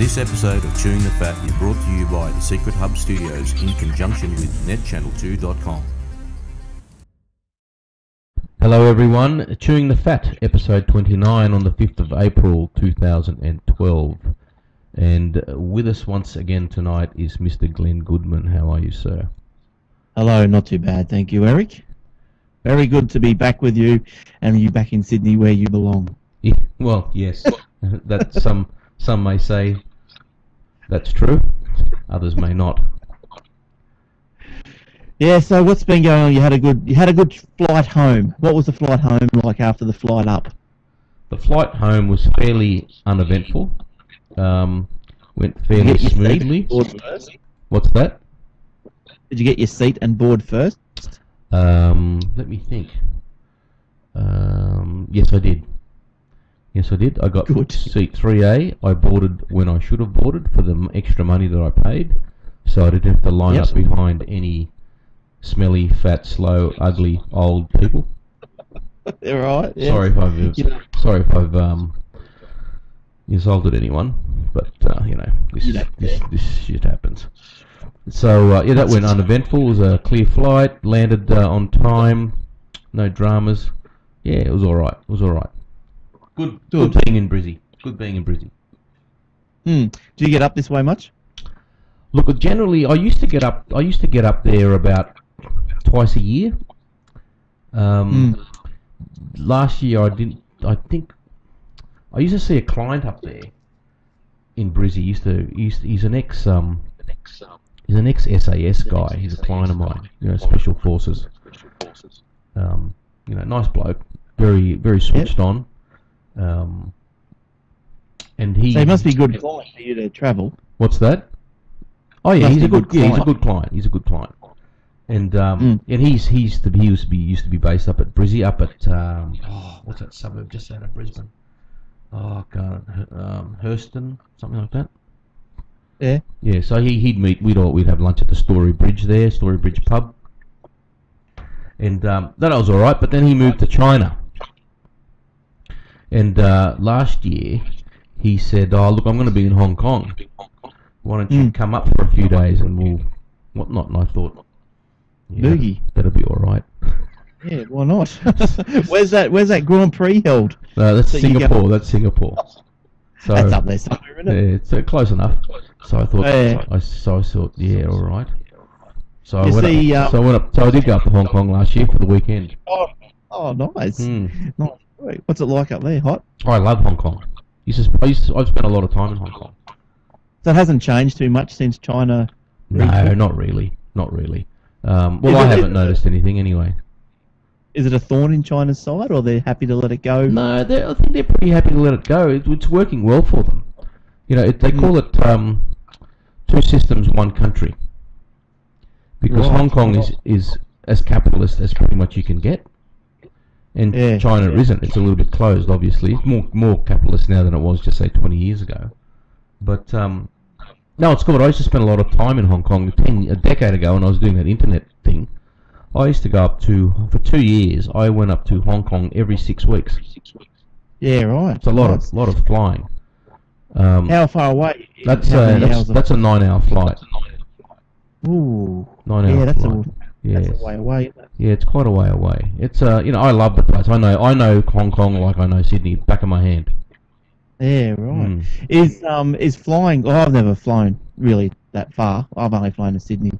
This episode of Chewing the Fat is brought to you by the Secret Hub Studios in conjunction with netchannel2.com. Hello everyone, Chewing the Fat, episode 29 on the 5th of April 2012. And with us once again tonight is Mr. Glenn Goodman. How are you, sir? Hello, not too bad, thank you, Eric. Very good to be back with you, and you back in Sydney where you belong. Yeah, well, yes, that some may say that's true, others may not. Yeah, so what's been going on? You had a good flight home. What was the flight home like after the flight up? The flight home was fairly uneventful. Went fairly smoothly. What's that? Did you get your seat and board first? Let me think. Yes, I did. I got Good. seat 3A. I boarded when I should have boarded for the extra money that I paid, so I didn't have to line up behind any smelly, fat, slow, ugly, old people. They're right. Yeah. Sorry if I've insulted anyone, but this shit happens. So that went uneventful. It was a clear flight. Landed on time. No dramas. Yeah, it was all right. Good being in Brizzy. Do you get up this way much? Look, generally, I used to get up there about twice a year. Last year I didn't. I think I used to see a client up there in Brizzy. He's an ex-SAS guy. He's a client of mine. Special forces. Nice bloke. Very, very switched on. And he. So he must be a good client for you to travel. What's that? Oh yeah, he's a good client. He's a good client. And he used to be based up at Brizzy, up at what's that suburb just out of Brisbane? Oh god, Hurston, something like that. Yeah. Yeah. So we'd have lunch at the Story Bridge pub, and that was all right. But then he moved to China, and last year he said, "Oh look, I'm going to be in Hong Kong. Why don't you come up for a few days and we'll whatnot?" And I thought, boogie, that'll be all right. Yeah, why not? Where's that Grand Prix held? That's Singapore. That's Singapore. So that's up there somewhere, isn't it? Yeah, it's close enough. So I thought, I thought, yeah, all right. So I went up. So I did go up to Hong Kong last year for the weekend. Oh, nice. Nice. What's it like up there? Hot? I love Hong Kong. I've spent a lot of time in Hong Kong. So it hasn't changed too much since China? No, not really. Well, I haven't noticed anything anyway. Is it a thorn in China's side, or they're happy to let it go? No, I think they're pretty happy to let it go. It's working well for them. They call it two systems, one country. Because Hong Kong is as capitalist as pretty much you can get. And China isn't. It's a little bit closed, obviously. It's more capitalist now than it was just, say, 20 years ago. But, no, it's good. I used to spend a lot of time in Hong Kong a decade ago when I was doing that internet thing. I used to go up for 2 years, I went up to Hong Kong every 6 weeks. Yeah, right. It's a lot of flying. How far away? That's a 9-hour flight. Ooh. 9-hour flight. That's a way away, isn't it? Yeah, it's quite a way away. It's I love the place. I know Hong Kong like I know Sydney, back of my hand. Yeah, right. Is flying? Well, I've never flown really that far. I've only flown to Sydney.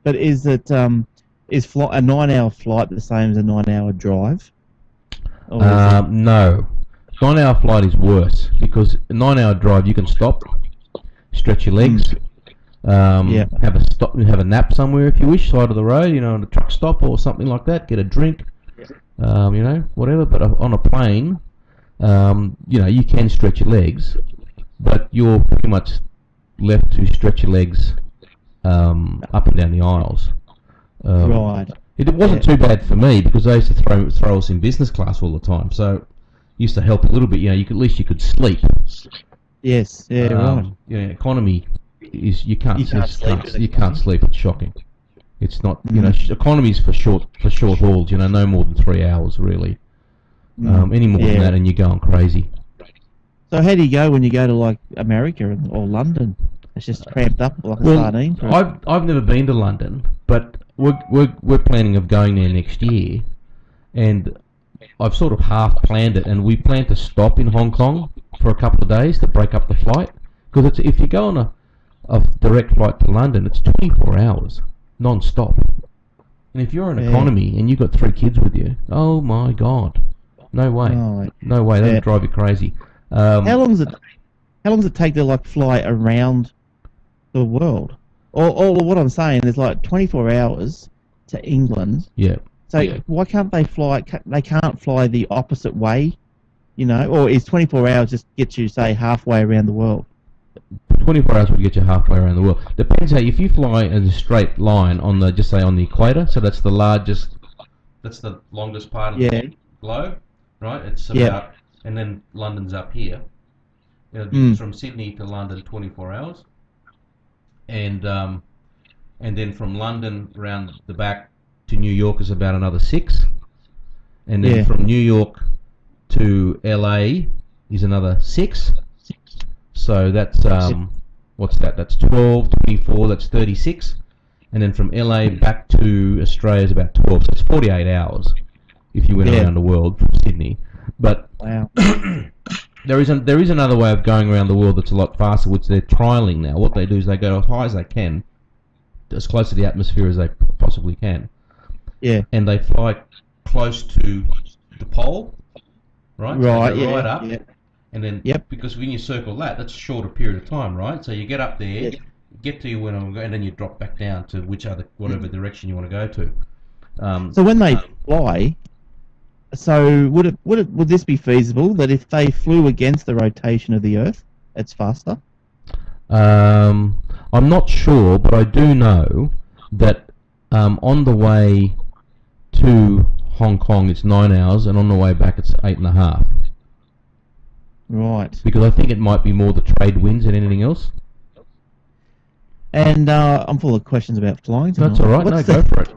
But is it a 9-hour flight the same as a 9-hour drive? No. 9-hour flight is worse because a 9-hour drive you can stop, stretch your legs, have a nap somewhere if you wish, side of the road, at a truck stop or something like that. Get a drink, whatever. But on a plane, you can stretch your legs, but you're pretty much left to stretch your legs up and down the aisles. Right. It wasn't too bad for me because they used to throw us in business class all the time, so it used to help a little bit. At least you could sleep. Yes. Yeah. Right. Economy is you can't sleep. It's shocking. It's not. Economy's for short hauls. No more than 3 hours really. Any more than that, and you're going crazy. So how do you go when you go to like America or London? It's just cramped up like a sardine. I've never been to London, but we're planning of going there next year, and I've sort of half planned it, and we plan to stop in Hong Kong for a couple of days to break up the flight, because if you go on a direct flight to London, it's 24 hours non-stop, and if you're an economy and you've got 3 kids with you, oh my god, no way, no way, that would drive you crazy. How long does it take to like fly around the world? Or what I'm saying is like 24 hours to England. Yeah. So why can't they fly? They can't fly the opposite way, you know? Or is 24 hours just get you say halfway around the world? 24 hours would get you halfway around the world. Depends how. If you fly in a straight line on the on the equator, so that's the longest part of the globe, right? It's about, and then London's up here. From Sydney to London, 24 hours, and then from London round the back to New York is about another 6, and then from New York to LA is another 6. So that's what's that? That's 12, 24. That's 36, and then from LA back to Australia is about 12. So it's 48 hours if you went around the world from Sydney. But wow. There is another way of going around the world that's a lot faster, which they're trialling now. What they do is they go as high as they can, as close to the atmosphere as they possibly can. Yeah. And they fly close to the pole, right? Right. So right up. Yeah. And then, because when you circle that, that's a shorter period of time, right? So you get up there, get to your and then you drop back down to whatever direction you want to go to. So when they fly. So would this be feasible that if they flew against the rotation of the Earth, it's faster? I'm not sure, but I do know that on the way to Hong Kong it's 9 hours, and on the way back it's 8.5. Right. Because I think it might be more the trade winds than anything else. And I'm full of questions about flying tonight. That's all right. Go for it.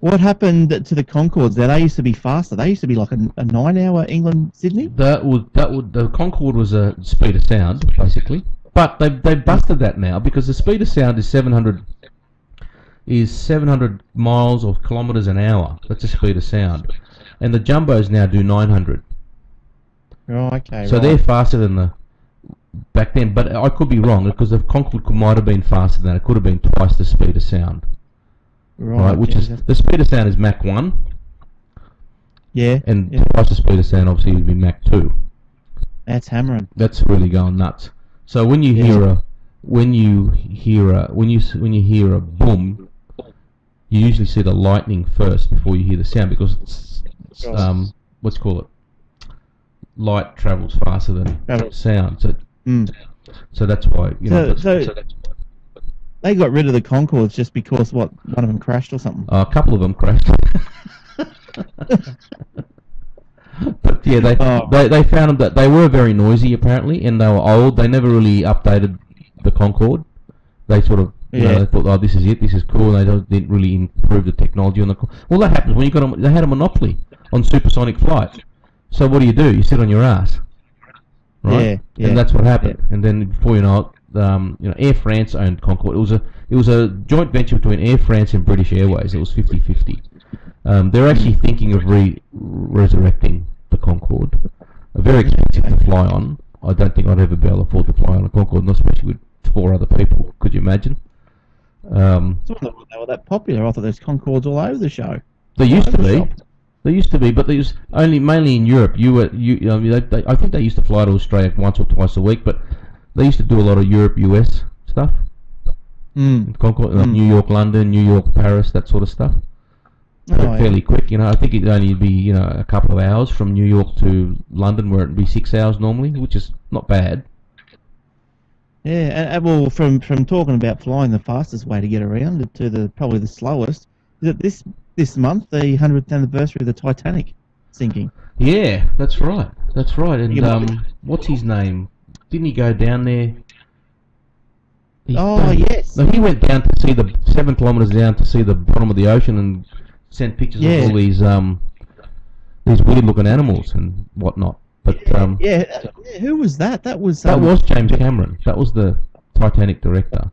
What happened to the Concords? They used to be faster. They used to be like a 9-hour England-Sydney. The Concorde was a speed of sound basically, but they busted that now because the speed of sound is 700 miles or kilometers an hour. That's the speed of sound, and the jumbos now do 900. Oh, okay. So they're faster than the back then, but I could be wrong because the Concorde might have been faster than that. It could have been twice the speed of sound. Right, which is the speed of sound is Mach 1. Yeah. And twice the speed of sound obviously would be Mach 2. That's hammering. That's really going nuts. So when you hear a boom, you usually see the lightning first before you hear the sound because it's what's call it? Light travels faster than sound. So that's why they got rid of the Concords just because one of them crashed or something. A couple of them crashed. But yeah, they found that they were very noisy apparently, and they were old. They never really updated the Concorde. They sort of they thought, oh, this is it, this is cool. And they didn't really improve the technology on the. Well, that happens when they had a monopoly on supersonic flight. So what do? You sit on your ass, right? Yeah. And that's what happened. And then before you know it. Air France owned Concorde. It was a joint venture between Air France and British Airways. It was 50-50. They're actually thinking of resurrecting the Concorde. Very expensive to fly on. I don't think I'd ever be able to afford to fly on a Concorde, not especially with 4 other people. Could you imagine? So they were that popular. I thought there's Concordes all over the show. They used to be. They used to be, but they was mainly in Europe. I think they used to fly to Australia once or twice a week, but they used to do a lot of Europe, US stuff. Concorde, New York, London, New York, Paris, that sort of stuff. Fairly quick, I think it'd only be, a couple of hours from New York to London, where it'd be 6 hours normally, which is not bad. Yeah, and well, from talking about flying, the fastest way to get around to probably the slowest is that this month, the 100th anniversary of the Titanic sinking. Yeah, that's right. And what's his name? Didn't he go down there? Yes. No, he went down to see 7 kilometres down to see the bottom of the ocean and sent pictures of all these weird-looking animals and whatnot. But who was that? That was James Cameron. That was the Titanic director.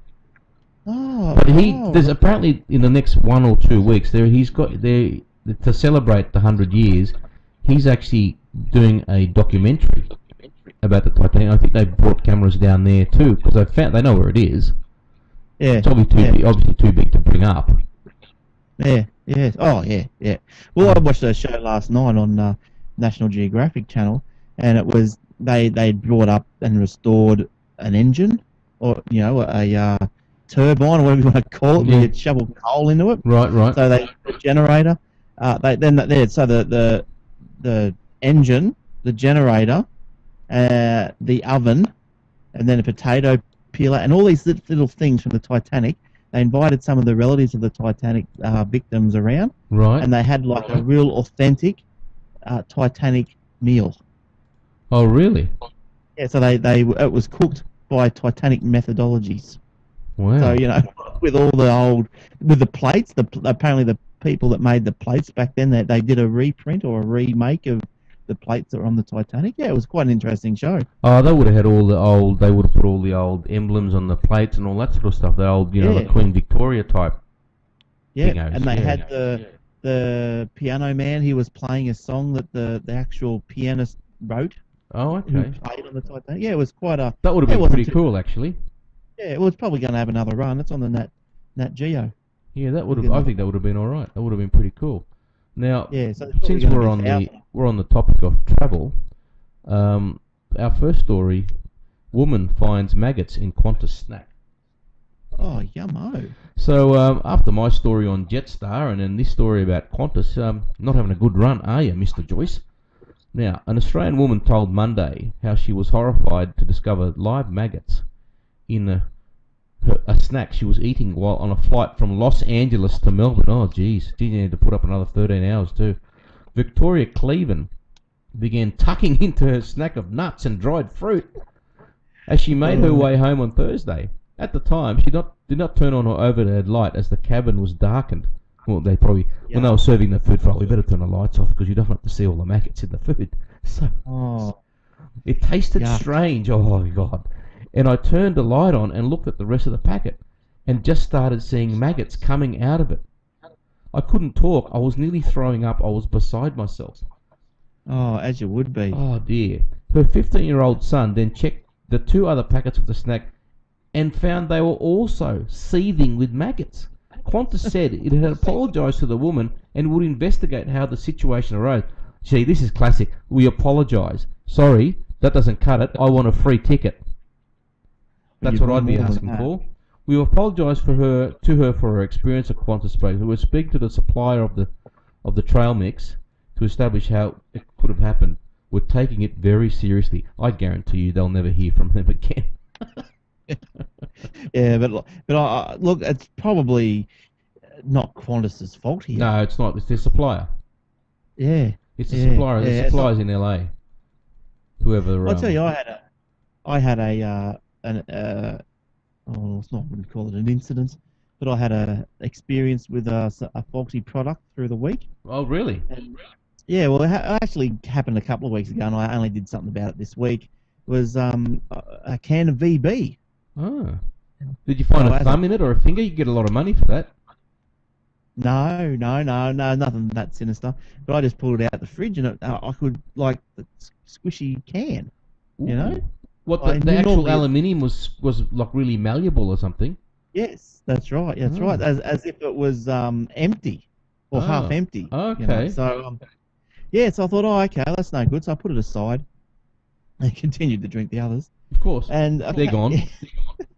Oh, but there's apparently in the next 1 or 2 weeks to celebrate the 100 years. He's actually doing a documentary about the Titanic. I think they brought cameras down there too because they know where it is. Yeah, it's obviously too big to bring up. Yeah. Oh, yeah. Well, I watched a show last night on National Geographic Channel, and it was they brought up and restored an engine, or a turbine, or whatever you want to call it. Where you shovel coal into it. Right. So the generator. The engine, the generator, the oven, and then a potato peeler, and all these little things from the Titanic. They invited some of the relatives of the Titanic victims around, right? And they had like a real authentic Titanic meal. Oh, really? Yeah. So it was cooked by Titanic methodologies. Wow. So with all with the plates, apparently the people that made the plates back then, they did a reprint or a remake of the plates that were on the Titanic. Yeah, it was quite an interesting show. Oh, they would have had they would have put all the old emblems on the plates and all that sort of stuff. The old, the Queen Victoria type. Yeah, thingos. And they had the piano man. He was playing a song that the actual pianist wrote. Oh, okay. Who played on the Titanic. Yeah, it was quite a... That would have been pretty cool, actually. Yeah, it was probably going to have another run. It's on the Nat Geo. Yeah, that would have. I think that would have been all right. That would have been pretty cool. Now, since we're on the topic of travel, our first story: woman finds maggots in Qantas snack. Oh, yummo! So after my story on Jetstar and then this story about Qantas, not having a good run, are you, Mr. Joyce? Now, an Australian woman told Monday how she was horrified to discover live maggots in a snack she was eating while on a flight from Los Angeles to Melbourne. Oh, geez. She needed to put up another 13 hours, too. Victoria Cleven began tucking into her snack of nuts and dried fruit as she made her way home on Thursday. At the time, she did not turn on her overhead light as the cabin was darkened. Well, when they were serving the food, we better turn the lights off because you don't want to see all the maggots in the food. So, it tasted strange. Oh, my God. And I turned the light on and looked at the rest of the packet and just started seeing maggots coming out of it. I couldn't talk. I was nearly throwing up. I was beside myself. Oh, as you would be. Oh, dear. Her 15-year-old son then checked the 2 other packets of the snack and found they were also seething with maggots. Qantas said it had apologised to the woman and would investigate how the situation arose. Gee, this is classic. We apologise. Sorry, that doesn't cut it. I want a free ticket. That's what I'd be asking for. We apologise to her for her experience at Qantas Space. We will speak to the supplier of the trail mix to establish how it could have happened. We're taking it very seriously. I guarantee you they'll never hear from them again. Yeah, but look, it's probably not Qantas's fault here. No, it's not. It's their supplier. Yeah, it's the supplier. The supplier's in LA. Whoever. I'll tell you, I had a it's not, wouldn't call it an incident, but I had a experience with a faulty product through the week. Oh, really? And, yeah, well, it actually happened a couple of weeks ago, and I only did something about it this week. It was a can of VB. Oh. Did you find a thumb in it or a finger? You get a lot of money for that. No, nothing that sinister. But I just pulled it out of the fridge, and I could, like, the squishy can, you know? What, the actual aluminium was like really malleable or something? Yes, that's right. That's right. As if it was empty or half empty. Okay. You know? So so I thought, okay, that's no good. So I put it aside and continued to drink the others. Of course. And they're gone.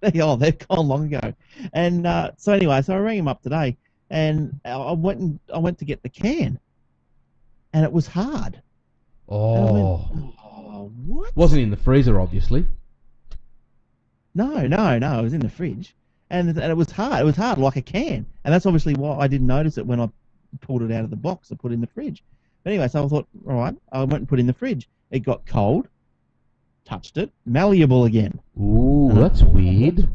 They've gone long ago. And so anyway, I rang him up today, and I went to get the can, and it was hard. Oh. What? Wasn't in the freezer, obviously. No, it was in the fridge, and it was hard. It was hard like a can, and that's obviously why I didn't notice it when I pulled it out of the box and put it in the fridge. But anyway, so I thought, all right, I went and put it in the fridge. It got cold, touched it, malleable again. Ooh, that's weird.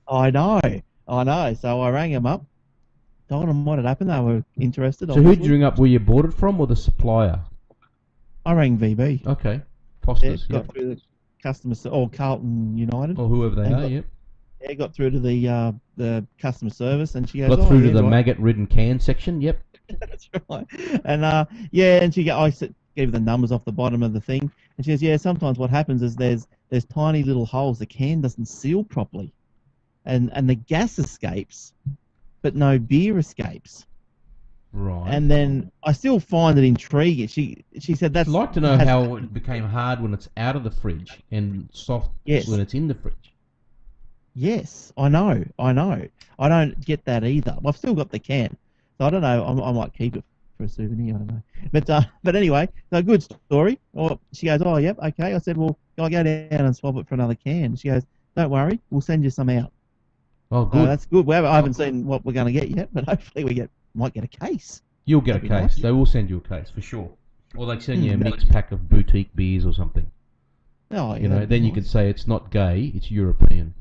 I know. So I rang them up, told them what had happened. They were interested. So who did you ring up? Where you bought it from, or the supplier? I rang VB. Okay. Fosters, got through the customer or Carlton United. Or whoever they are, yep. Yeah, got through to the customer service, and she goes, Got through to the right. maggot-ridden can section, yep. That's right. And and she gave her the numbers off the bottom of the thing, and she goes, yeah, sometimes what happens is there's tiny little holes. The can doesn't seal properly, and the gas escapes, but no beer escapes. Right. And then I still find it intriguing. She said that's. I'd like to know how it became hard when it's out of the fridge and soft when it's in the fridge. Yes, I know. I don't get that either. I've still got the can, so I don't know. I might keep it for a souvenir. I don't know. But anyway, so good story. She goes, oh, yep, okay. I said, well, can I go down and swap it for another can? She goes, don't worry, we'll send you some out. Oh, good. That's good. I haven't seen what we're going to get yet, but hopefully we might get a case. You'll get a case. Nice. They will send you a case for sure, or they send you a mixed pack of boutique beers or something. Oh, yeah. Then you could say it's not gay, it's European.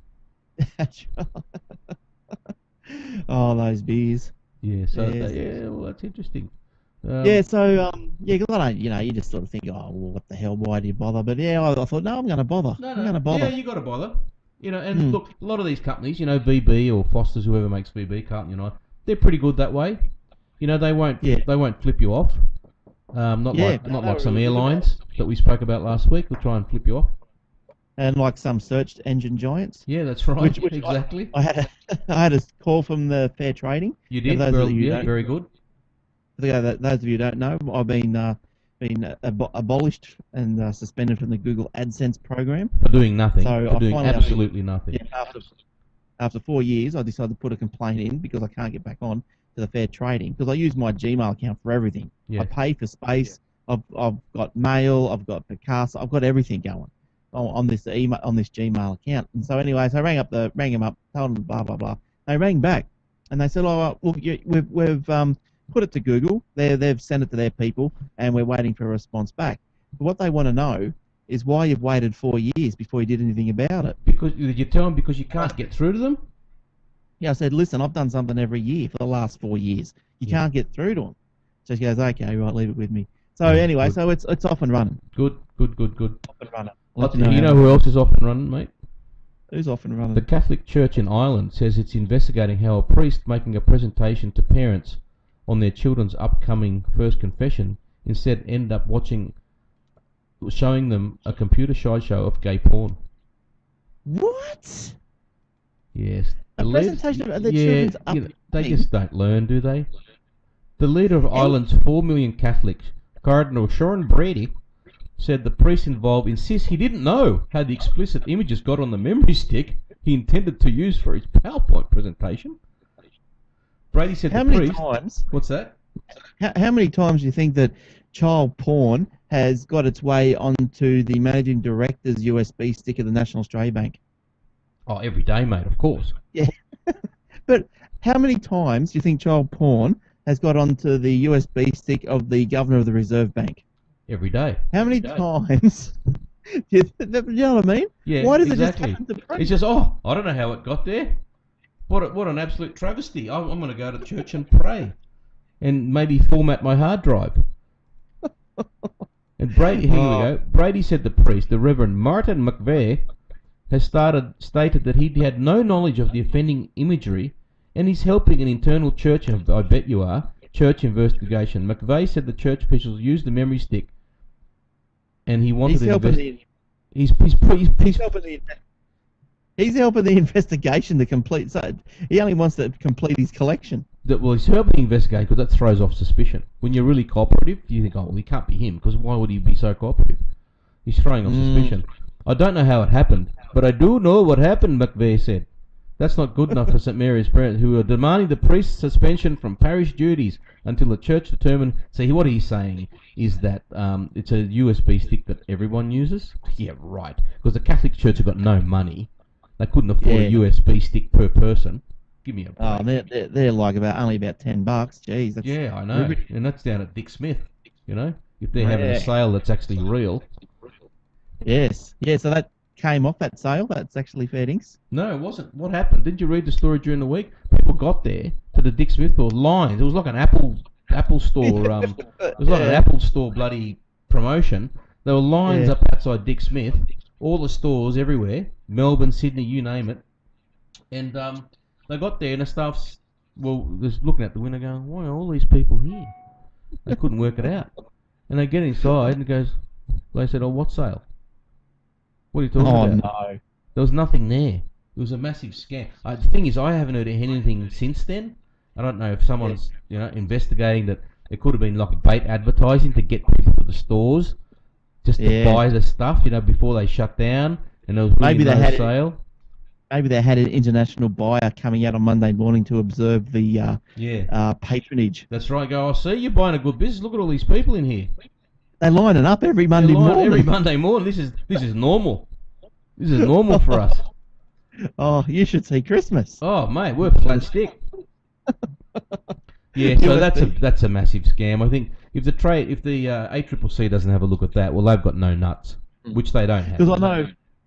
That's right. Oh, those beers. Yeah. So well, that's interesting. So because I don't, you just sort of think, oh, well, what the hell? Why do you bother? But I thought, no, I'm going to bother. I'm going to bother. Yeah, you got to bother. And look, a lot of these companies, VB or Foster's, whoever makes VB, Carlton United, they're pretty good that way. They won't flip you off. Not like some airlines that we spoke about last week. Will try and flip you off. And like some search engine giants. Yeah, that's right. Which exactly. I had a call from the Fair Trading. You did. Very good. For those of you who don't know, I've been abolished and suspended from the Google AdSense program for doing nothing. So doing absolutely nothing. Yeah, after 4 years, I decided to put a complaint in because I can't get back on to the Fair Trading because I use my Gmail account for everything. Yeah. I pay for space. Yeah. I've got mail. I've got Picasso. I've got everything going on this Gmail account. And so anyway, so I rang them up, told them blah blah blah. They rang back, and they said, "Oh, well, we've put it to Google. They've sent it to their people, and we're waiting for a response back." But what they want to know is why you've waited 4 years before you did anything about it. Because you tell them because you can't get through to them. Yeah, I said, listen, I've done something every year for the last 4 years. You can't get through to them. So she goes, okay, right, leave it with me. So anyway, good. So it's off and running. Good. Off and running. You know who else is off and running, mate? Who's off and running? The Catholic Church in Ireland says it's investigating how a priest making a presentation to parents on their children's upcoming first confession instead ended up showing them a computer slideshow of gay porn. What? Yes. A presentation of the children's upcoming... They just don't learn, do they? The leader of Ireland's 4 million Catholics, Cardinal Sean Brady, said the priest involved insists he didn't know how the explicit images got on the memory stick he intended to use for his PowerPoint presentation. Brady said how many times? What's that? How many times do you think that child porn has got its way onto the managing director's USB stick of the National Australia Bank? Oh, every day, mate, of course. Yeah. But how many times do you think child porn has got onto the USB stick of the Governor of the Reserve Bank? Every day. How many times? You know what I mean? Yeah, why does exactly. it just happen to print? It's just, I don't know how it got there. What an absolute travesty. I'm going to go to church and pray and maybe format my hard drive. And Brady, here we go. Brady said the priest, the Reverend Martin McVeigh, has stated that he had no knowledge of the offending imagery and he's helping an internal church, I bet you are, church investigation. McVeigh said the church officials used the memory stick and he wanted to investigate. He's helping the investigation to complete. So he only wants to complete his collection. Well, he's helping investigate because that throws off suspicion. When you're really cooperative, you think, oh, well, he can't be him because why would he be so cooperative? He's throwing off suspicion. I don't know how it happened, but I do know what happened, McVeigh said. That's not good enough for St. Mary's parents, who are demanding the priest's suspension from parish duties until the church determine... See, what he's saying is that it's a USB stick that everyone uses. Yeah, right. Because the Catholic Church have got no money. They couldn't afford a USB stick per person. Give me a break. Oh, they're like only about $10. Jeez. That's I know. Ridiculous. And that's down at Dick Smith, if they're having a sale that's actually real. Yes. Yeah, so that came off that sale. That's actually fair dinks. No, it wasn't. What happened? Didn't you read the story during the week? People got there to the Dick Smith store, lines. It was like an Apple store. It was like an Apple store bloody promotion. There were lines Yeah. up outside Dick Smith, all the stores everywhere, Melbourne, Sydney, you name it. And they got there and the staff's, just looking out the window going, why are all these people here? They couldn't work it out. And they get inside and they said, oh, what sale? What are you talking about? Oh, no. There was nothing there. It was a massive scam. The thing is, I haven't heard anything since then. I don't know if someone's investigating that it could have been like bait advertising to get people to the stores just to buy the stuff, before they shut down, and there was really Maybe no they had sale. Maybe they had an international buyer coming out on Monday morning to observe the patronage. That's right. Go, I see you're buying a good business. Look at all these people in here. They line it up every Monday morning. Every Monday morning. This is normal. This is normal for us. Oh, you should see Christmas. Oh, mate, we're flat stick. Yeah, so that's a massive scam. I think if the ACCC doesn't have a look at that, well, they've got no nuts, which they don't have. Because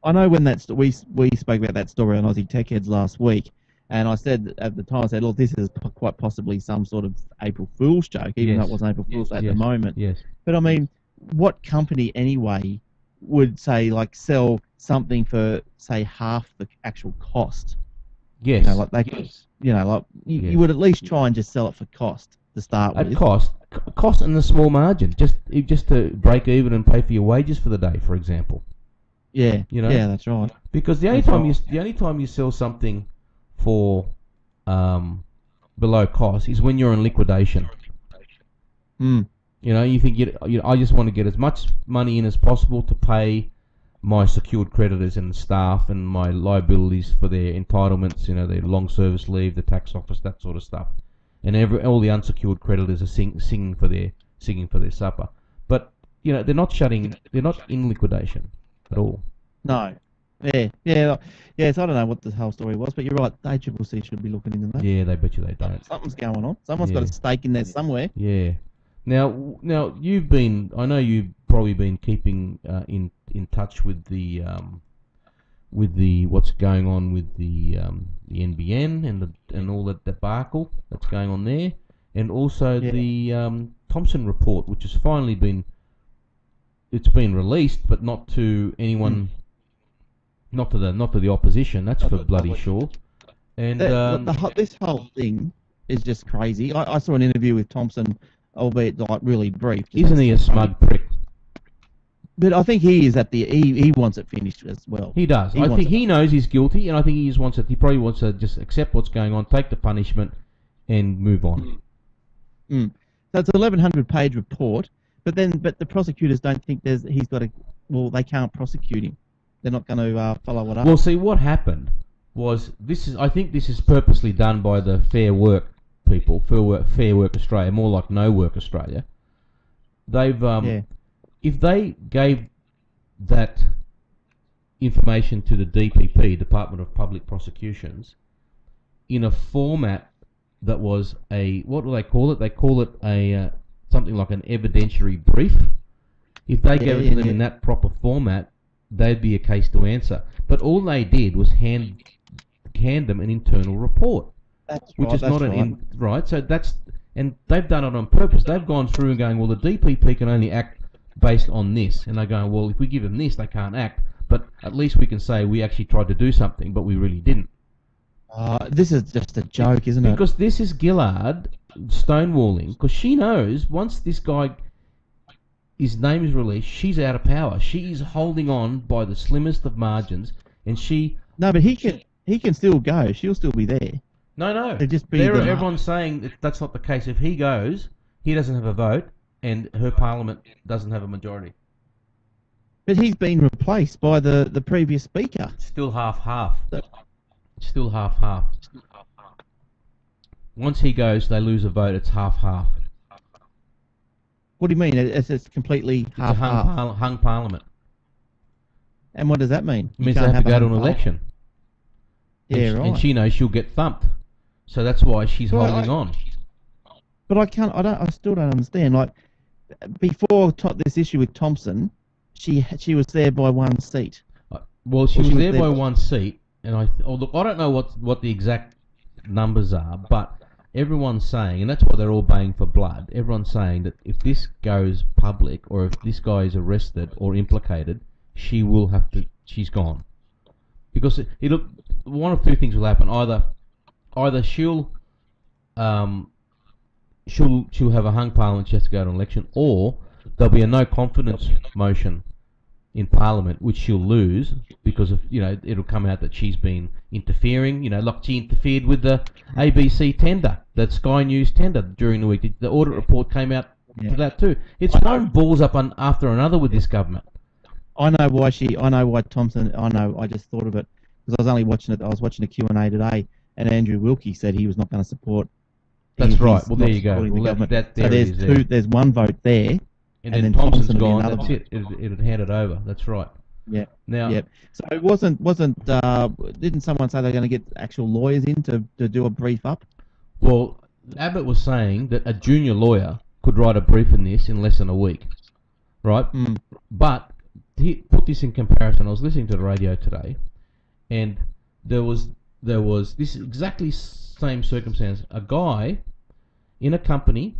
I know when we spoke about that story on Aussie Tech Heads last week, and I said at the time, look, this is quite possibly some sort of April Fool's joke, even though it wasn't April Fool's at the moment. Yes. But I mean, what company anyway would say sell something for say half the actual cost? Yes. You would at least try and just sell it for cost to start with. At cost and a small margin, just to break even and pay for your wages for the day, for example. Yeah, yeah, that's right. Because the only time you sell something for below cost is when you're in liquidation. You think I just want to get as much money in as possible to pay my secured creditors and staff and my liabilities for their entitlements, their long service leave, the tax office, that sort of stuff. And all the unsecured creditors are singing for their supper. But they're not in liquidation at all. No. Yeah. So I don't know what the whole story was, but you're right. The ACCC should be looking into that. Yeah, they bet you they don't. Something's going on. Someone's got a stake in there somewhere. Yeah. Now I know you've probably been keeping in touch with the what's going on with the NBN and all that debacle that's going on there, and also the Thompson report, which has finally been released, but not to anyone, not to the opposition. That's for bloody sure. And this whole thing is just crazy. I saw an interview with Thompson, albeit really brief. Isn't he a smug prick? But I think he is he wants it finished as well. He does. I think he knows he's guilty, and I think he just wants it. He probably wants to just accept what's going on, take the punishment, and move on. So it's an 1,100-page report, but the prosecutors don't think he's got they can't prosecute him. They're not going to follow it up. Well, see, what happened was I think this is purposely done by the Fair Work people, Fair Work Australia, more like No Work Australia. They've if they gave that information to the DPP, Department of Public Prosecutions, in a format that was what do they call it? They call it a something like an evidentiary brief. If they gave it to them in that proper format, they'd be a case to answer. But all they did was hand them an internal report, which is not right. So and they've done it on purpose. They've gone through and going, well, the DPP can only act based on this, and they're going, well, if we give them this, they can't act. But at least we can say we actually tried to do something, but we really didn't. This is just a joke, isn't it? Because this is Gillard stonewalling, because she knows once this guy, his name is released, she's out of power. She is holding on by the slimmest of margins, and she... No, but he can still go. She'll still be there. No. Everyone's saying that's not the case. If he goes, he doesn't have a vote, and her parliament doesn't have a majority. But he's been replaced by the previous speaker. Still half-half. Still half-half. Once he goes, they lose a vote. It's half-half. What do you mean? It's completely half-half. It's a hung parliament. And what does that mean? It means they have to go to an election. Yeah, right. And she knows she'll get thumped. So that's why she's holding on. But I still don't understand. Like, before this issue with Thompson, she was there by one seat. Well, she was there by one seat, and look, I don't know what the exact numbers are, but everyone's saying, and that's why they're all baying for blood, everyone's saying that if this goes public or if this guy is arrested or implicated, she will have to, she's gone. Because one of two things will happen. Either she'll have a hung parliament, she has to go to an election, or there'll be a no confidence motion in Parliament, which she'll lose because of, it'll come out that she's been interfering, like she interfered with the ABC tender, that Sky News tender during the week. The audit report came out to that too. It's one balls up after another with this government. I know why Thompson, I just thought of it, because I was watching a Q&A today, and Andrew Wilkie said he was not going to support. That's right. Well, there you go. There's one vote there. And then Thompson's gone. That's it. It'd hand it over. That's right. Yeah. Now. Yeah. So it wasn't. Didn't someone say they're going to get actual lawyers in to do a brief up? Well, Abbott was saying that a junior lawyer could write a brief in this in less than a week, right? Mm. But he put this in comparison. I was listening to the radio today, and there was this exactly same circumstance. A guy in a company.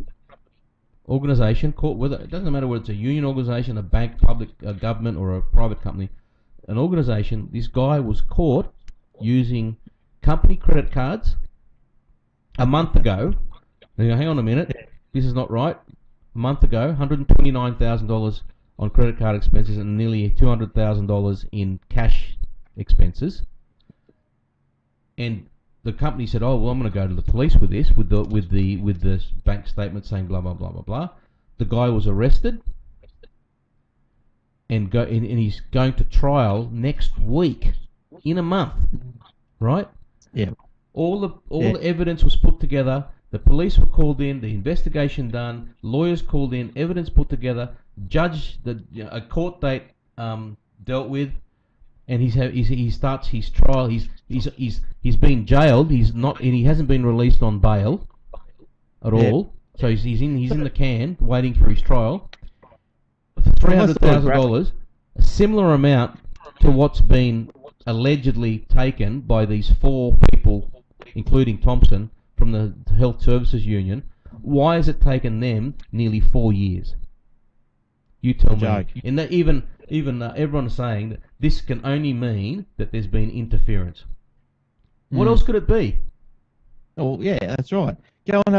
Organisation, whether it doesn't matter whether it's a union organisation, a bank, a government, or a private company, an organisation. This guy was caught using company credit cards a month ago. Now, hang on a minute, this is not right. A month ago, $129,000 on credit card expenses and nearly $200,000 in cash expenses. And the company said, "Oh well, I'm going to go to the police with this, with the bank statement saying blah blah blah blah blah." The guy was arrested, and he's going to trial next week, in a month, right? Yeah. All the evidence was put together. The police were called in, the investigation done, lawyers called in, evidence put together, a court date dealt with. And he starts his trial. He's been jailed. He hasn't been released on bail at all. So he's in the can waiting for his trial. $300,000, a similar amount to what's been allegedly taken by these 4 people, including Thompson, from the Health Services Union. Why has it taken them nearly 4 years? You tell me. And that even everyone is saying that this can only mean that there's been interference. What else could it be? Oh yeah, that's right. Go and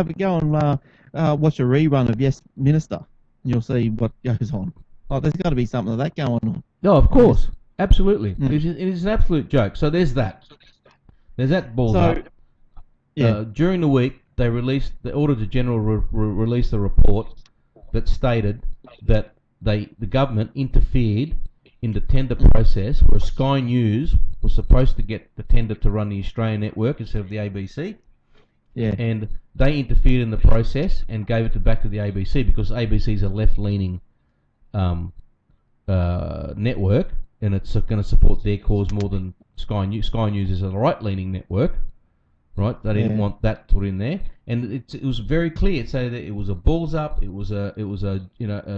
watch a rerun of Yes Minister, and you'll see what goes on. Oh, there's got to be something of that going on. No, of course, absolutely. It is an absolute joke. So there's that. There's that balls up. Yeah. During the week, the Auditor General released a report that stated that the government interfered in the tender process, where Sky News was supposed to get the tender to run the Australian network instead of the ABC. Yeah. And they interfered in the process and gave it back to the ABC because ABC is a left-leaning network, and it's going to support their cause more than Sky News. Sky News is a right-leaning network, right? They didn't want that put in there, and it was very clear. It said that it was a balls up. It was a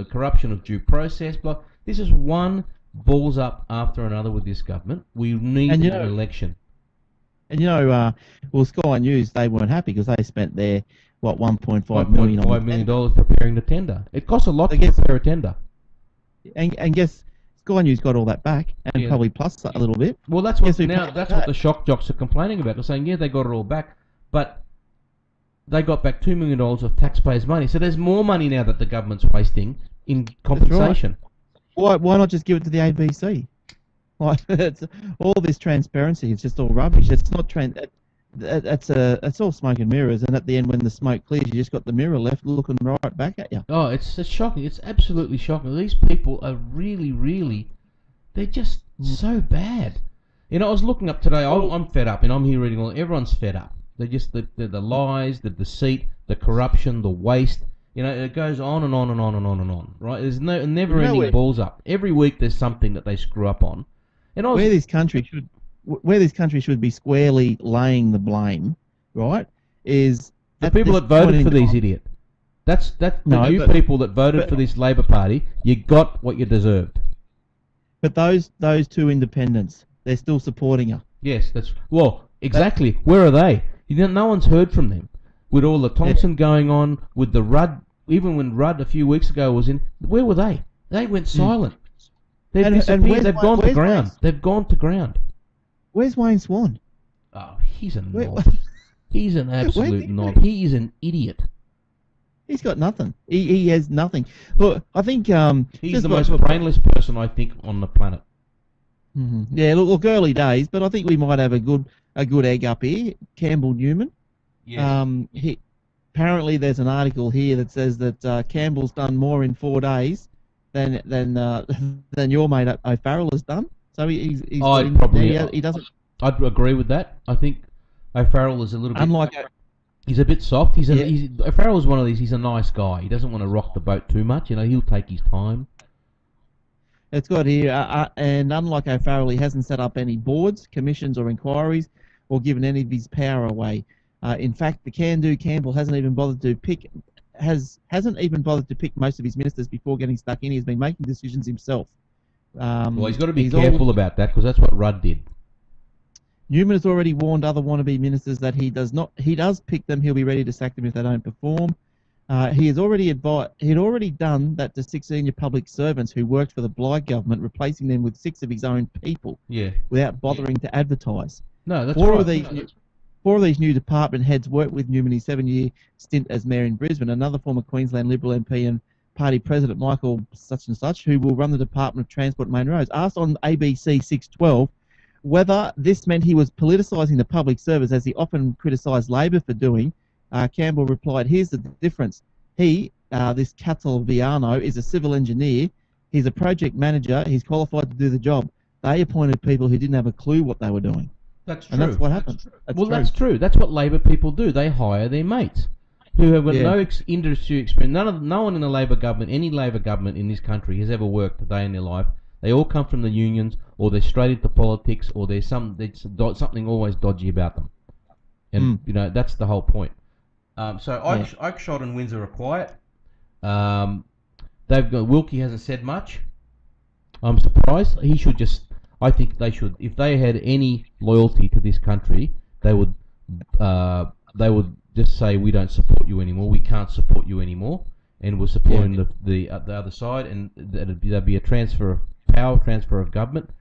corruption of due process. But this is one balls up after another with this government. We need an election. And well, Sky News, they weren't happy because they spent their $1.5 million preparing the tender. It costs a lot to prepare a tender. And guess Sky News got all that back and probably plus a little bit. Well, that's what the shock jocks are complaining about. They're saying, yeah, they got it all back, but they got back $2 million of taxpayers' money. So there's more money now that the government's wasting in compensation. Why not just give it to the ABC? Like, it's all this transparency. It's just all rubbish. It's not it's all smoke and mirrors. And at the end, when the smoke clears, you just got the mirror left looking right back at you. Oh, it's shocking. It's absolutely shocking. These people are really, really, they're just so bad. I was looking up today. I'm fed up, and I'm here reading all. Everyone's fed up. They're just the lies, the deceit, the corruption, the waste. It goes on and on and on and on and on. Right? There's never-ending balls up. Every week there's something that they screw up on. And where this country should be squarely laying the blame, right? Is the people that voted for these idiots. That's people that voted for this Labor Party. You got what you deserved. But those 2 independents, they're still supporting her. Yes, exactly. Where are they? No one's heard from them. with all the Thompson going on, with the Rudd, even when Rudd a few weeks ago was in, where were they? They went silent. They've disappeared. They've gone to ground. They've gone to ground. Where's Wayne Swan? Oh, he's a knob. He's an absolute knob. He is an idiot. He's got nothing. He has nothing. Look, I think he's the most brainless person I think on the planet. Mm-hmm. Yeah, look, early days, but I think we might have a good egg up here. Campbell Newman. Yeah. Apparently there's an article here that says that Campbell's done more in 4 days than your mate O'Farrell has done. So he doesn't. I'd agree with that. I think O'Farrell is a little bit. He's a bit soft. O'Farrell's one of these. He's a nice guy. He doesn't want to rock the boat too much. He'll take his time. It's got here, and unlike O'Farrell, he hasn't set up any boards, commissions, or inquiries, or given any of his power away. In fact, the can-do Campbell hasn't even bothered to pick most of his ministers before getting stuck in. He's been making decisions himself. Well, he's got to be careful about that because that's what Rudd did. Newman has already warned other wannabe ministers that he does pick them. He'll be ready to sack them if they don't perform. He had already done that to 6 senior public servants who worked for the Bligh government, replacing them with 6 of his own people. Yeah. Without bothering to advertise. No, that's right. Four of these new department heads worked with Newman his 7-year stint as mayor in Brisbane. Another former Queensland Liberal MP and party president, Michael such and such, who will run the Department of Transport and Main Roads, asked on ABC 612 whether this meant he was politicising the public service, as he often criticised Labor for doing. Campbell replied, "Here's the difference. He, this Catalviano, is a civil engineer. He's a project manager. He's qualified to do the job. They appointed people who didn't have a clue what they were doing." That's true. And that's what happened. That's true. That's what Labor people do. They hire their mates who have got no industry experience. No one in the Labor government, any Labor government in this country, has ever worked a day in their life. They all come from the unions, or they're straight into politics, or there's something always dodgy about them. And that's the whole point. So Oakeshott and Windsor are quiet. Wilkie hasn't said much. I'm surprised. He should just. I think they should. If they had any loyalty to this country, they would just say, "We don't support you anymore. We can't support you anymore," and we're supporting the other side, and that'd be a transfer of power, transfer of government,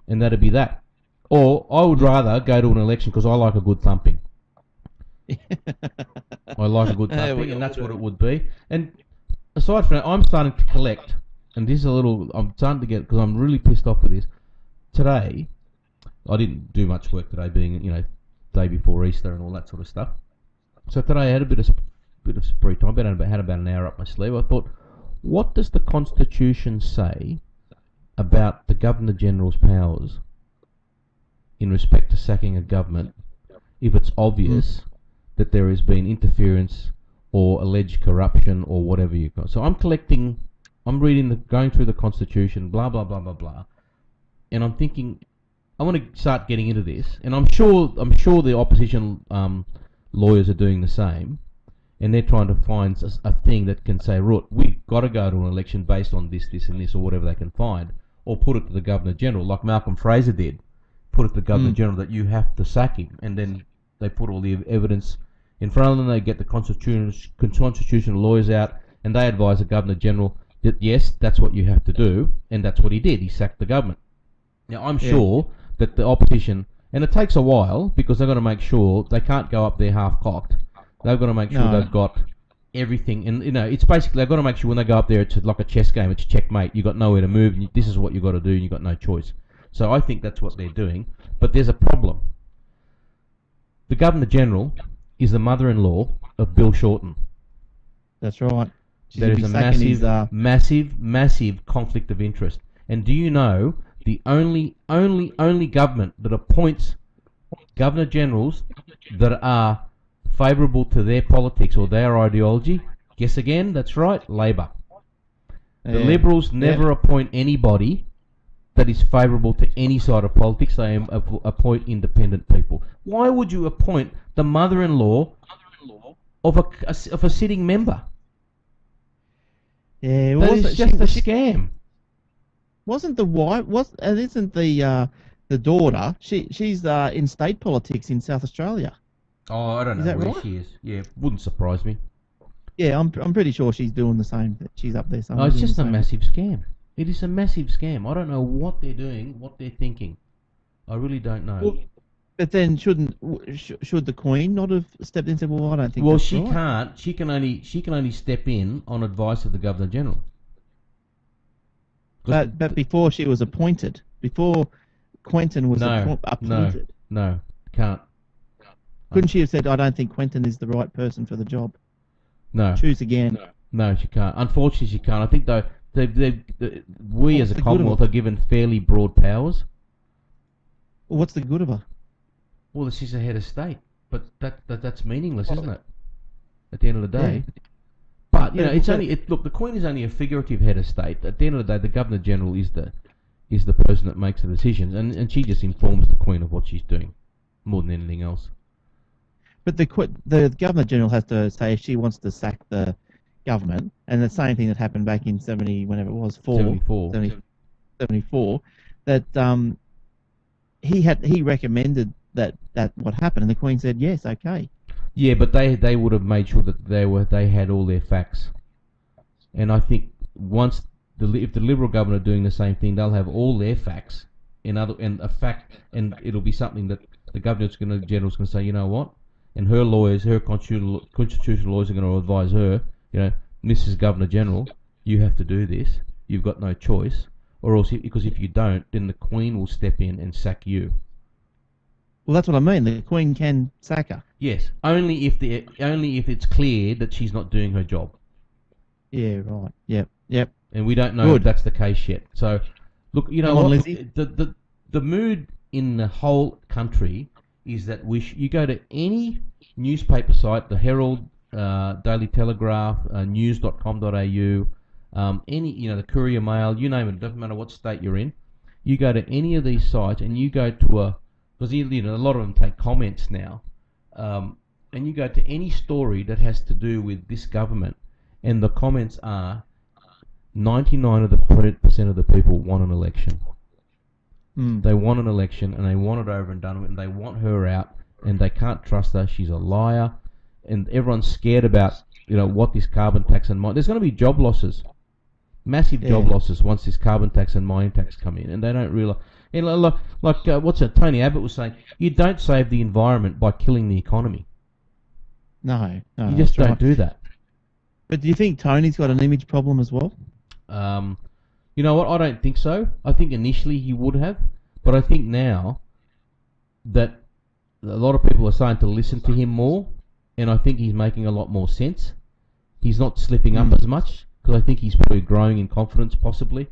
and that'd be that. Or I would rather go to an election because I like a good thumping. I like a good thumping, and that's what it would be. And aside from that, I'm starting to collect, and this is I'm starting to get, because I'm really pissed off with this. Today, I didn't do much work today, being day before Easter and all that sort of stuff. So today I had a bit of free time. I had about an hour up my sleeve. I thought, what does the Constitution say about the Governor General's powers in respect to sacking a government if it's obvious that there has been interference or alleged corruption or whatever you've got? So I'm going through the Constitution, blah blah blah blah blah. And I'm thinking, I want to start getting into this, and I'm sure the opposition lawyers are doing the same, and they're trying to find a thing that can say, "Root, we've got to go to an election based on this, this, and this, or whatever they can find," or put it to the Governor General, like Malcolm Fraser did, put it to the Governor General that you have to sack him, and then they put all the evidence in front of them. They get the constitutional lawyers out, and they advise the Governor General that yes, that's what you have to do, and that's what he did. He sacked the government. Now, I'm sure that the opposition, and it takes a while because they've got to make sure they can't go up there half-cocked. They've got to make sure they've got everything. And, it's basically, they've got to make sure when they go up there, it's like a chess game. It's checkmate. You've got nowhere to move. And this is what you've got to do, and you've got no choice. So I think that's what they're doing. But there's a problem. The Governor-General is the mother-in-law of Bill Shorten. That's right. There is a massive conflict of interest. And do you know the only government that appoints Governor Generals that are favourable to their politics or their ideology? Guess again, that's right, Labor. The Liberals never appoint anybody that is favourable to any side of politics. They appoint independent people. Why would you appoint the mother-in-law of a sitting member? Yeah, that is just a scam. Wasn't the wife? Isn't the daughter? She's in state politics in South Australia. Oh, I don't Is know that where right? she is. Yeah, wouldn't surprise me. Yeah, I'm pretty sure she's doing the same. She's up there No, somewhere it's doing the just a same. massive scam. It is a massive scam. I don't know what they're doing, what they're thinking. I really don't know. Well, but then should the Queen not have stepped in and said, "Well, I don't think Well, that's she right." can't. She can only step in on advice of the Governor General. 'Cause But before she was appointed, before Quentin was no, no, appointed, no, can't. couldn't she have said, "I don't think Quentin is the right person for the job. No, Choose again." no, she can't. Unfortunately, she can't. I think though we Well, as what's a the good of Commonwealth her? are given fairly broad powers. Well, what's the good of her? Well, she's a head of state, but that's meaningless, isn't it? At the end of the Yeah. day. But But, it's but only look. The Queen is only a figurative head of state. At the end of the day, the Governor General is the person that makes the decisions, and she just informs the Queen of what she's doing, more than anything else. But the Governor General has to say if she wants to sack the government, and the same thing that happened back in 70, whenever it was, 74. 74, that he recommended that what happened, and the Queen said yes, okay. Yeah, but they would have made sure that they had all their facts, and I think once if the Liberal government are doing the same thing, they'll have all their facts and a fact, and it'll be something that the Governor General's going to say, you know what, and her lawyers, her constitutional lawyers are going to advise her, Mrs. Governor General, you have to do this. You've got no choice, or else because if you don't, then the Queen will step in and sack you. Well, that's what I mean. The Queen can sack her. Yes, only if it's clear that she's not doing her job. Yeah, right. Yep. And we don't know if that's the case yet. So, look, Come on, Lizzie. The mood in the whole country is that you go to any newspaper site, the Herald, Daily Telegraph, news.com.au, any the Courier Mail, you name it. It doesn't matter what state you're in. You go to any of these sites and you go to because a lot of them take comments now, and you go to any story that has to do with this government, and the comments are 99% of the people want an election. They want an election, and they want it over and done with, and they want her out, and they can't trust her. She's a liar, and everyone's scared about what this carbon tax and there's going to be job losses, massive job losses once this carbon tax and mining tax come in, and they don't realise. Tony Abbott was saying, you don't save the environment by killing the economy. No, you just don't do that. But do you think Tony's got an image problem as well? You know what? I don't think so. I think initially he would have, but I think now that a lot of people are starting to listen to him more, and I think he's making a lot more sense. He's not slipping up as much, because I think he's probably growing in confidence, possibly.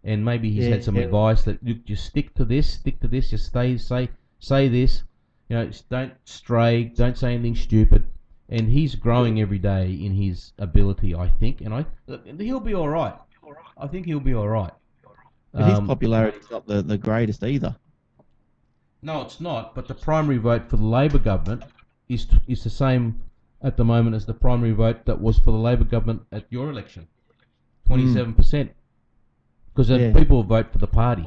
And maybe he's had some advice that, look, just stick to this, just say this, don't stray, don't say anything stupid. And he's growing every day in his ability, I think, and he'll be all right. I think he'll be all right. But his popularity's not the greatest either. No, it's not. But the primary vote for the Labor government is the same at the moment as the primary vote that was for the Labor government at your election, 27%. Because people vote for the party.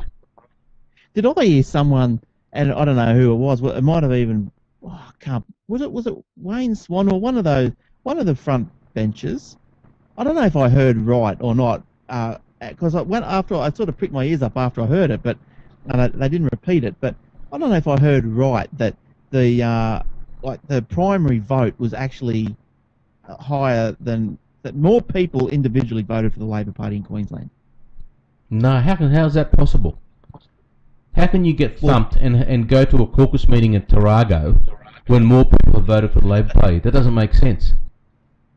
Did I hear someone, and I don't know who it was, it might have even, was it Wayne Swan or one of the front benches? I don't know if I heard right or not, because I sort of pricked my ears up after I heard it, but they didn't repeat it. But I don't know if I heard right that the primary vote was actually higher than that. More people individually voted for the Labor Party in Queensland. No, how's that possible? How can you get thumped and go to a caucus meeting at Tarago when more people have voted for the Labor Party? That doesn't make sense.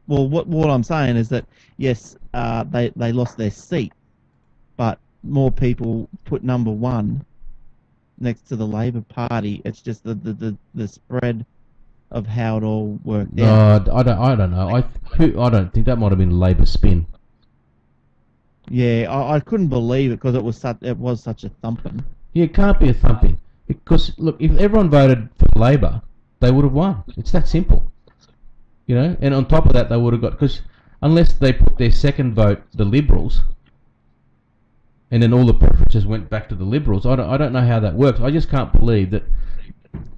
Well, what I'm saying is that yes, they lost their seat, but more people put number one next to the Labor Party. It's just the spread of how it all worked out. No, I don't know. I don't think that might have been a Labor spin. Yeah, I couldn't believe it because it was such a thumping. Yeah, it can't be a thumping because look, if everyone voted for Labor, they would have won. It's that simple, And on top of that, they would have got because unless they put their second vote, the Liberals, and then all the preferences went back to the Liberals. I don't know how that works. I just can't believe that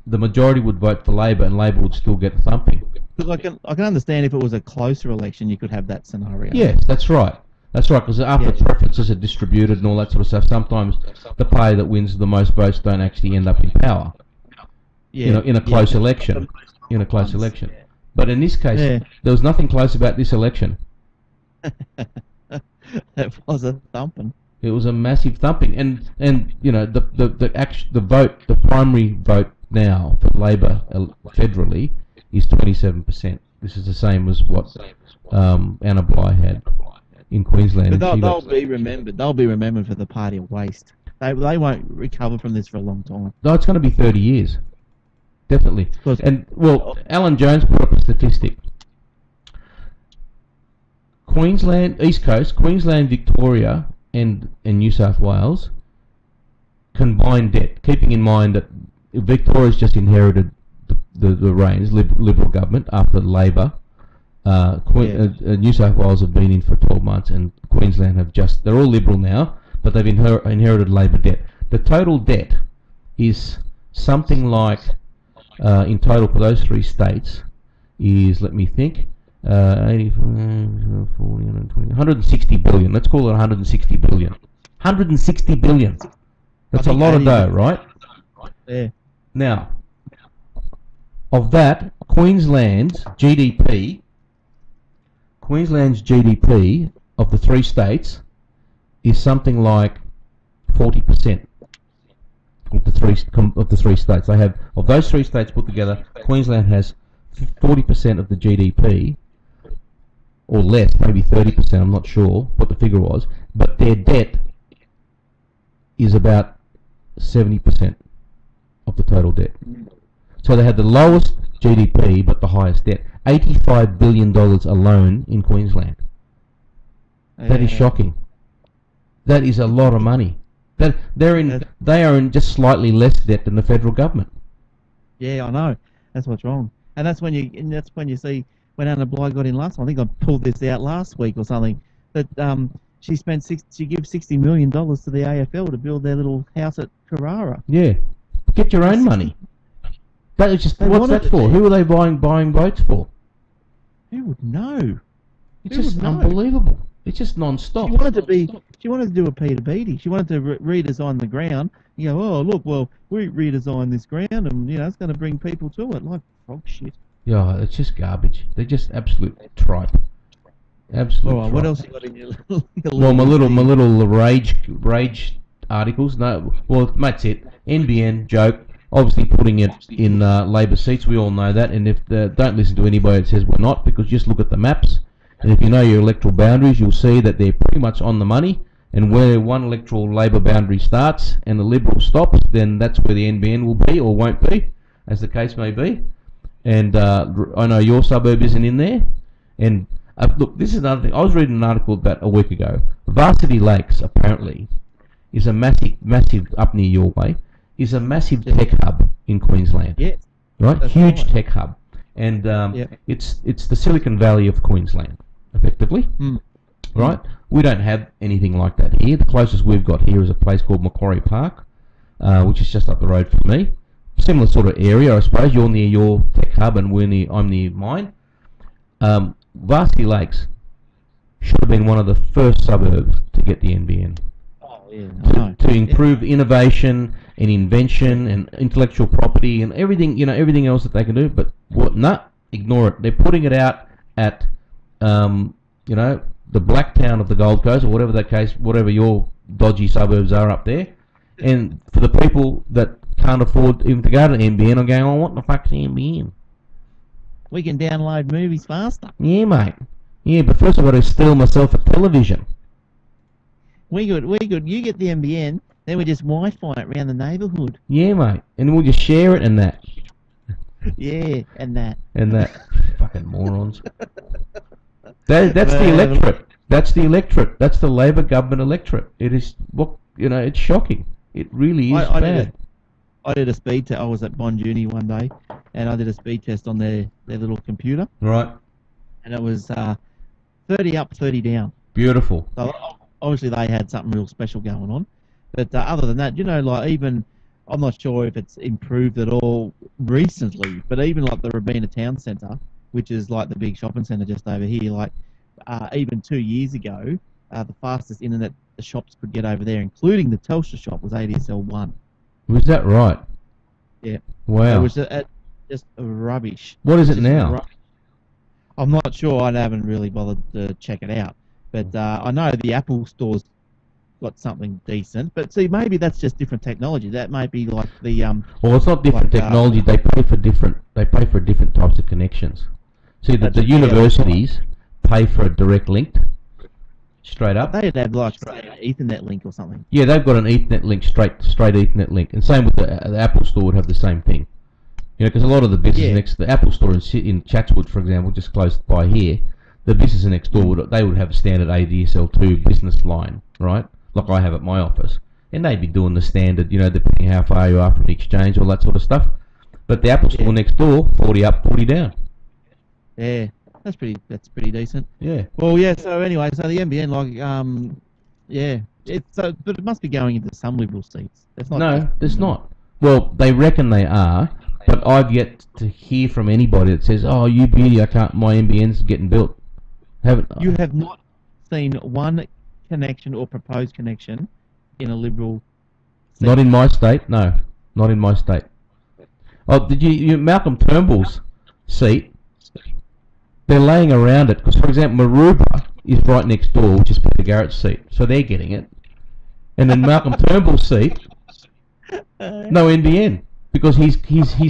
the majority would vote for Labor, and Labor would still get thumping. Because I can understand if it was a closer election, you could have that scenario. Yes, that's right. That's right, because after preferences are distributed and all that sort of stuff, sometimes the party that wins the most votes don't actually end up in power. Yeah. In a close election. In a close election. But in this case, there was nothing close about this election. That was a thumping. It was a massive thumping, and the primary vote now for Labor federally is 27%. This is the same as what Anna Bligh had in Queensland. But they'll be remembered. They'll be remembered for the party of waste. They won't recover from this for a long time. No, it's going to be 30 years. Definitely. And, well, Alan Jones put up a statistic. Queensland, East Coast, Queensland, Victoria, and New South Wales combined debt, keeping in mind that Victoria's just inherited the reins, Liberal government, after Labor. New South Wales have been in for 12 months, and Queensland have they're all Liberal now, but they've inherited Labor debt. The total debt is something like, in total for those three states, is, let me think, 160 billion. Let's call it 160 billion. 160 billion. That's a lot of dough, right? Yeah. Now, of that, Queensland's GDP of the three states is something like 40% of the three states. They have, of those three states put together, Queensland has 40% of the GDP, or less, maybe 30%. I'm not sure what the figure was, but their debt is about 70% of the total debt. So they had the lowest GDP but the highest debt. $85 billion alone in Queensland. That is shocking. That is a lot of money. They are in just slightly less debt than the federal government. Yeah, I know. That's what's wrong. And that's when you see when Anna Bligh got in last time. I think I pulled this out last week or something. That she gives $60 million to the AFL to build their little house at Carrara. Yeah, get your own money. That is just what's that for? Who are they buying votes for? Who would know? It's just unbelievable. It's just non-stop. She wanted to do a Peter Beattie. She wanted to redesign the ground. You go, oh look, well we redesigned this ground, and it's going to bring people to it, like frog shit. Yeah, it's just garbage. They're just absolute tripe. Absolute. All right, what else you got in your little? Well, my little rage articles. No, well that's it. NBN joke. Obviously putting it in Labor seats. We all know that, and if don't listen to anybody that says we're not, because just look at the maps, and if you know your electoral boundaries, you'll see that they're pretty much on the money. And where one electoral Labor boundary starts and the Liberal stops, then that's where the NBN will be or won't be, as the case may be. And I know your suburb isn't in there. And look, this is another thing. I was reading an article about a week ago. Varsity Lakes, apparently, is a massive, up near your way, is a massive tech hub in Queensland. Yeah. Right? Huge tech hub. And it's the Silicon Valley of Queensland, effectively. Right? We don't have anything like that here. The closest we've got here is a place called Macquarie Park, which is just up the road from me. Similar sort of area, I suppose. You're near your tech hub and I'm near mine. Varsity Lakes should have been one of the first suburbs to get the NBN. Oh, yeah. To improve innovation and invention and intellectual property and everything, everything else that they can do. But ignore it. They're putting it out at, the black town of the Gold Coast, or whatever your dodgy suburbs are up there. And for the people that can't afford even to go to the NBN, I'm going, oh, what the fuck's the NBN? We can download movies faster. Yeah, mate. Yeah, but first I've got to steal myself a television. We could. You get the NBN, then we just Wi-Fi it around the neighbourhood. Yeah, mate. And we'll just share it and that. Yeah, and that. Fucking morons. That's the electorate. That's the electorate. That's the Labor government electorate. It is, it's shocking. It really is bad. I did a speed test. I was at Bond Uni one day, and I did a speed test on their little computer. Right. And it was 30 up, 30 down. Beautiful. So obviously they had something real special going on. But other than that, like even I'm not sure if it's improved at all recently, but even like the Robina Town Centre, which is like the big shopping centre just over here, like even 2 years ago, the fastest internet the shops could get over there, including the Telstra shop, was ADSL 1. Was that right? Yeah. Wow. It was just rubbish. What is it now? I'm not sure. I haven't really bothered to check it out. But I know the Apple Store's got something decent. But see, maybe that's just different technology. That might be like the Well, it's not different technology. They pay for different. They pay for different types of connections. See, the universities pay for a direct link, straight up. They'd have like an Ethernet link or something. Yeah, they've got an Ethernet link, straight Ethernet link, and same with the Apple Store would have the same thing. You know, because a lot of the business next to the Apple Store in Chatswood, for example, just close by here, the business next door would have a standard ADSL2 business line, right? Like I have at my office, and they'd be doing the standard, you know, depending how far you are from the exchange, all that sort of stuff. But the Apple Store next door, 40 up, 40 down. Yeah, that's pretty decent. Yeah. Well, yeah. So anyway, so the NBN, like, yeah, but it must be going into some Liberal seats. No, there's not. Well, they reckon they are. But I've yet to hear from anybody that says, "Oh, you beauty, my NBN's getting built." Haven't you have not seen one connection or proposed connection in a Liberal seat? Not in my state, no. Not in my state. Oh, did you Malcolm Turnbull's seat? They're laying around it because, for example, Maroubra is right next door, which is Peter Garrett's seat, so they're getting it. And then Malcolm Turnbull's seat, no NBN. Because his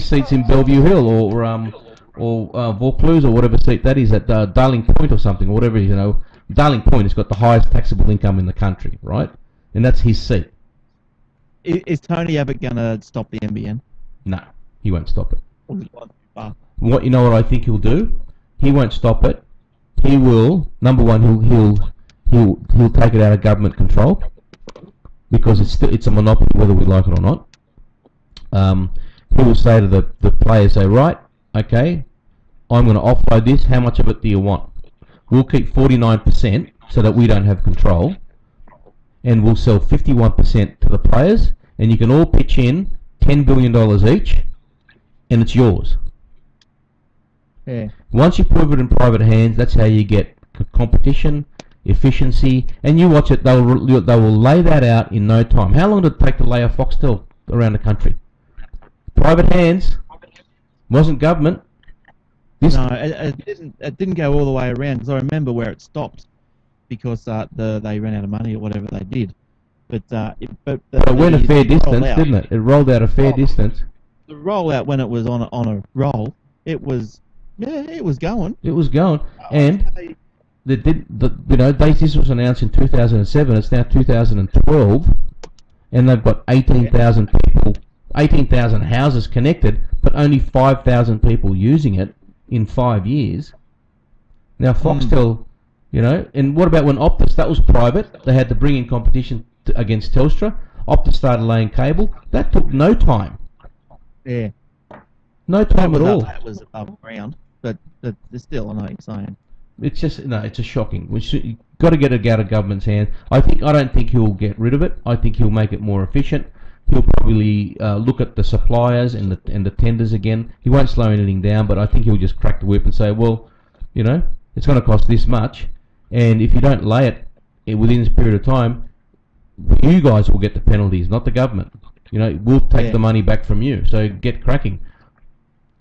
seat's in Bellevue Hill or Vaucluse or whatever seat that is at Darling Point or something, or whatever, you know. Darling Point has got the highest taxable income in the country, right? And that's his seat. Is Tony Abbott going to stop the NBN? No, he won't stop it. What you know what I think he'll do? He won't stop it. He will, number one, he'll take it out of government control because it's a monopoly whether we like it or not. He will say to the players, say, right, okay, I'm going to offload this. How much of it do you want? We'll keep 49% so that we don't have control, and we'll sell 51% to the players, and you can all pitch in $10 billion each, and it's yours. Yeah. Once you put it in private hands, that's how you get competition, efficiency, and you watch it. They will lay that out in no time. How long did it take to lay a Foxtel around the country? Private hands, wasn't government. No, it didn't go all the way around because I remember where it stopped because they ran out of money or whatever they did. But it went a fair distance, didn't it? It rolled out a fair distance. The rollout when it was on a roll, it was going. It was going, and this was announced in 2007. It's now 2012, and they've got 18,000 people. 18,000 houses connected, but only 5,000 people using it in 5 years. Now Foxtel, you know, and what about when Optus? That was private. They had to bring in competition against Telstra. Optus started laying cable. That took no time. Yeah. No time at all. That was above ground, but still, I know what you're saying. It's just it's just shocking. You've got to get it out of government's hand. I don't think he'll get rid of it. I think he'll make it more efficient. He'll probably look at the suppliers and the tenders again. He won't slow anything down, but I think he'll just crack the whip and say, well, you know, it's going to cost this much, and if you don't lay it within this period of time, you guys will get the penalties, not the government. You know, we'll take the money back from you. So get cracking,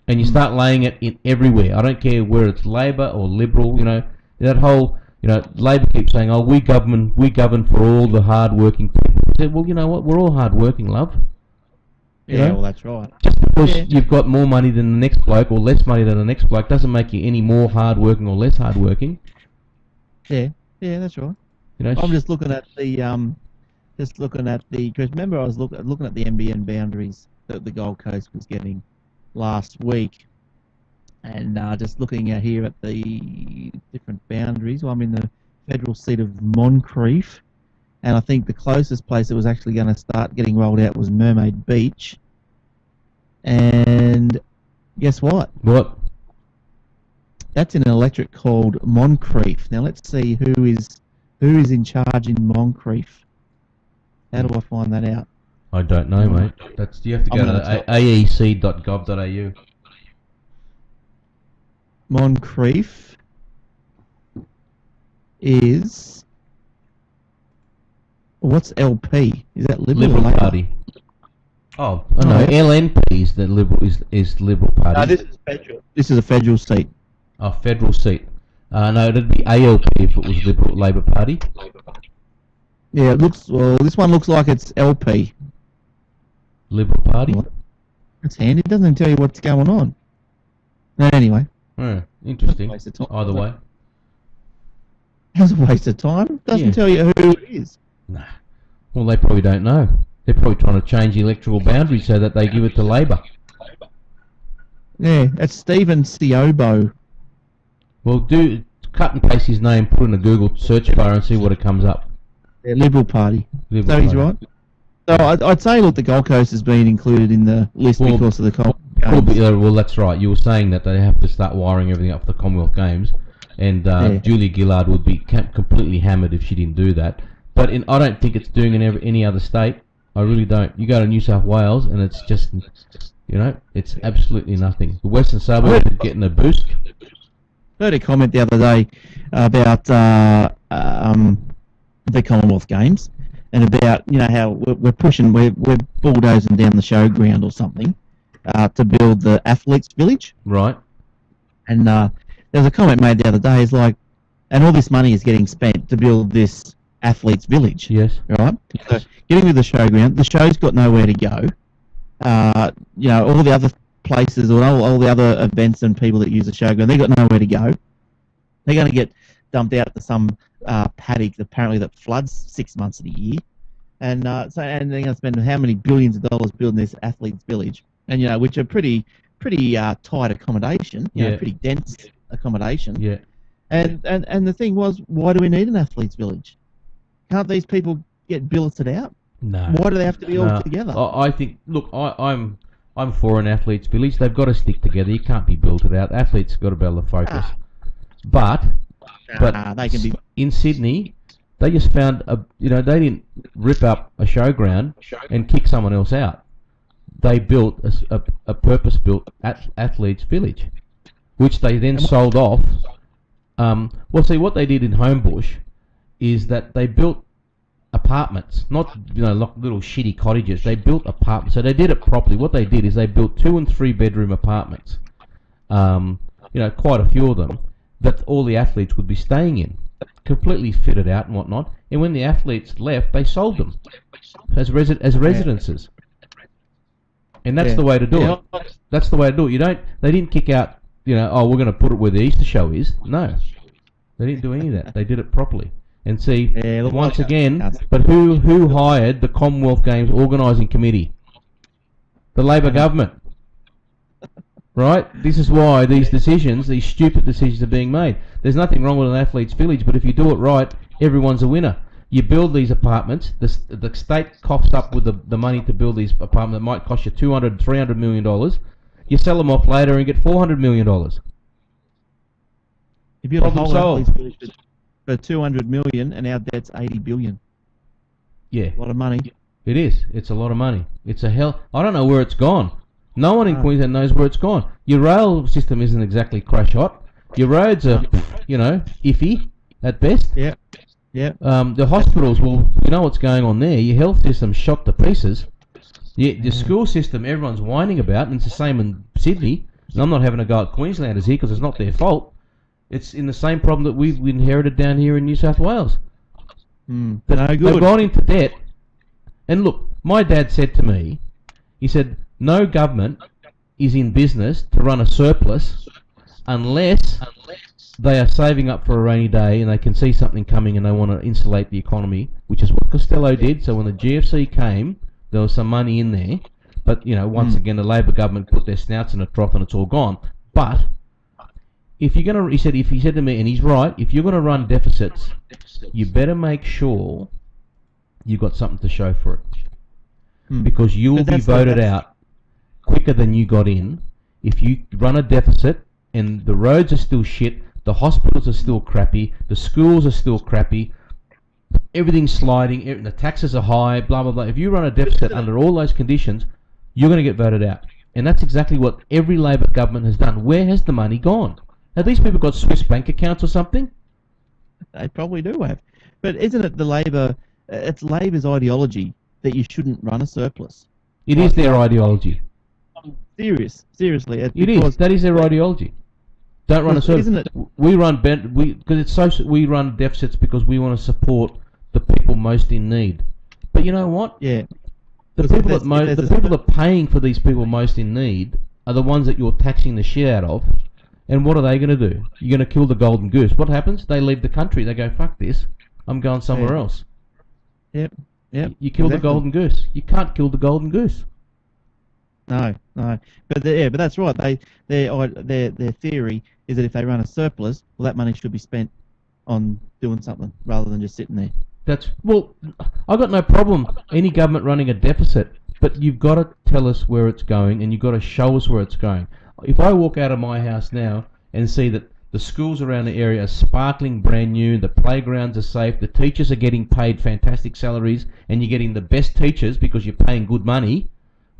and you start laying it in everywhere. I don't care where it's Labor or Liberal. You know, that whole. You know, Labor keeps saying, "Oh, we govern for all the hard-working people." I said, well, you know what? We're all hard-working, love. Yeah, well, that's right. Just because you've got more money than the next bloke or less money than the next bloke doesn't make you any more hard-working or less hard-working. Yeah, that's right. You know, I'm just looking at the because remember I was looking at the NBN boundaries that the Gold Coast was getting last week. And just looking at here at the different boundaries, well, I'm in the federal seat of Moncrief, and I think the closest place that was actually going to start getting rolled out was Mermaid Beach. And guess what? What? That's in an electorate called Moncrief. Now let's see who is in charge in Moncrief. How do I find that out? I don't know, mate. You have to go to aec.gov.au. Moncrief is... What's LP? Is that Liberal Party? Oh, no. LNP is the Liberal is Liberal Party. No, this is federal. This is a federal seat. Oh, federal seat. No, it'd be ALP if it was Liberal Labor Party. Yeah, it looks. Well, this one looks like it's LP. Liberal Party. That's handy. It doesn't tell you what's going on. No, anyway. Interesting. Either way. That's a waste of time. Doesn't tell you who it is. Nah. Well, they probably don't know. They're probably trying to change the electoral boundary so that they give it to Labor. Yeah, that's Stephen Siobo. Well, cut and paste his name, put in a Google search bar and see what it comes up. Yeah, Liberal Party. Liberal He's right. So I'd say, look, the Gold Coast has been included in the list because of the Commonwealth Games. Well, that's right. You were saying that they have to start wiring everything up for the Commonwealth Games, and Julia Gillard would be completely hammered if she didn't do that. But I don't think it's doing in any other state. I really don't. You go to New South Wales, and it's just, it's absolutely nothing. The Western Suburbs are getting a boost. I heard a comment the other day about the Commonwealth Games, and about how we're bulldozing down the showground or something to build the athletes' village. Right. And there was a comment made the other day. It's like, and all this money is getting spent to build this athletes' village. Yes. Right. So getting with the showground, the show's got nowhere to go. All the other places or all the other events and people that use the showground, they've got nowhere to go. They're going to get dumped out to some paddock apparently that floods 6 months of the year, and they're going to spend how many billions of dollars building this athletes' village, and which are pretty tight accommodation, pretty dense accommodation. Yeah. And the thing was, why do we need an athletes' village? Can't these people get billeted out? No. Why do they have to be all together? I think. Look, I'm for an athletes' village. They've got to stick together. You can't be built out. Athletes have got to be able to focus. But they can be in Sydney. They just found they didn't rip up a showground and kick someone else out. They built a purpose-built athletes' village, which they then sold off. What they did in Homebush is that they built apartments, not like little shitty cottages. They built apartments, so they did it properly. What they did is they built 2 and 3 bedroom apartments, quite a few of them, that all the athletes would be staying in, completely fitted out and whatnot. And when the athletes left, they sold them as residences. And that's the way to do it. That's the way to do it. They didn't kick out, we're going to put it where the Easter show is. No, they didn't do any of that. They did it properly. And see, once again, but who hired the Commonwealth Games Organising Committee? The Labor government. Right? This is why these stupid decisions are being made. There's nothing wrong with an athlete's village, but if you do it right, everyone's a winner. You build these apartments, the state coughs up with the money to build these apartments that might cost you $200, $300 million. You sell them off later and get $400 million. If you have a whole athlete's village for 200 million, and our debt's 80 billion. Yeah. A lot of money. It is. It's a lot of money. It's a hell. I don't know where it's gone. No one in Queensland knows where it's gone. Your rail system isn't exactly crash hot. Your roads are, iffy at best. Yeah. Yeah. The hospitals, well, you know what's going on there. Your health system's shot to pieces. The school system, everyone's whining about, and it's the same in Sydney. And I'm not having a go at Queenslanders here because it's not their fault. It's in the same problem that we've inherited down here in New South Wales. They've gone into debt. And look, my dad said to me, he said, no government is in business to run a surplus unless they are saving up for a rainy day and they can see something coming and they want to insulate the economy, which is what Costello did. So when the GFC came, there was some money in there. But, once again, the Labor government put their snouts in a trough and it's all gone. But if you're going to, he said to me, and he's right, if you're going to run deficits, you better make sure you've got something to show for it. Because you will be voted out quicker than you got in if you run a deficit and the roads are still shit, the hospitals are still crappy, the schools are still crappy, everything's sliding, the taxes are high, blah, blah, blah. If you run a deficit under all those conditions, you're going to get voted out. And that's exactly what every Labor government has done. Where has the money gone? Have these people got Swiss bank accounts or something? They probably do have. But isn't it it's Labor's ideology that you shouldn't run a surplus? It is their ideology. Seriously. It is. That is their ideology. Don't run a surplus. Isn't it? We run deficits because we want to support the people most in need. But you know what? Yeah. The people that are paying for these people most in need are the ones that you're taxing the shit out of. And what are they going to do? You're going to kill the golden goose. What happens? They leave the country. They go, fuck this. I'm going somewhere else. Yep. You kill the golden goose. You can't kill the golden goose. No. But that's right. Their theory is that if they run a surplus, well, that money should be spent on doing something rather than just sitting there. I've got no problem any government running a deficit, but you've got to tell us where it's going, and you've got to show us where it's going. If I walk out of my house now and see that the schools around the area are sparkling brand new, the playgrounds are safe, the teachers are getting paid fantastic salaries, and you're getting the best teachers because you're paying good money,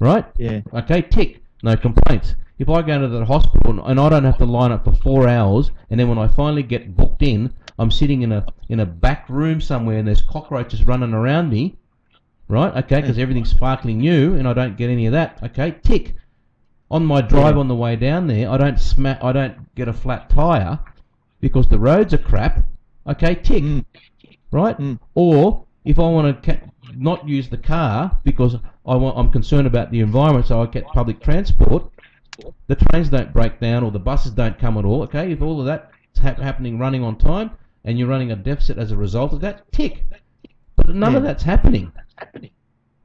right? Yeah. Okay, tick. No complaints. If I go into the hospital and I don't have to line up for 4 hours, and then when I finally get booked in, I'm sitting in a back room somewhere and there's cockroaches running around me, right? Okay, because everything's sparkling new and I don't get any of that. Okay, tick. On my drive on the way down there, I don't get a flat tire because the roads are crap. Okay, tick. Right? Or if I want to not use the car because I'm concerned about the environment, so I get public transport, the trains don't break down or the buses don't come at all. Okay, if all of that's happening, running on time, and you're running a deficit as a result of that, tick. But none of that's happening.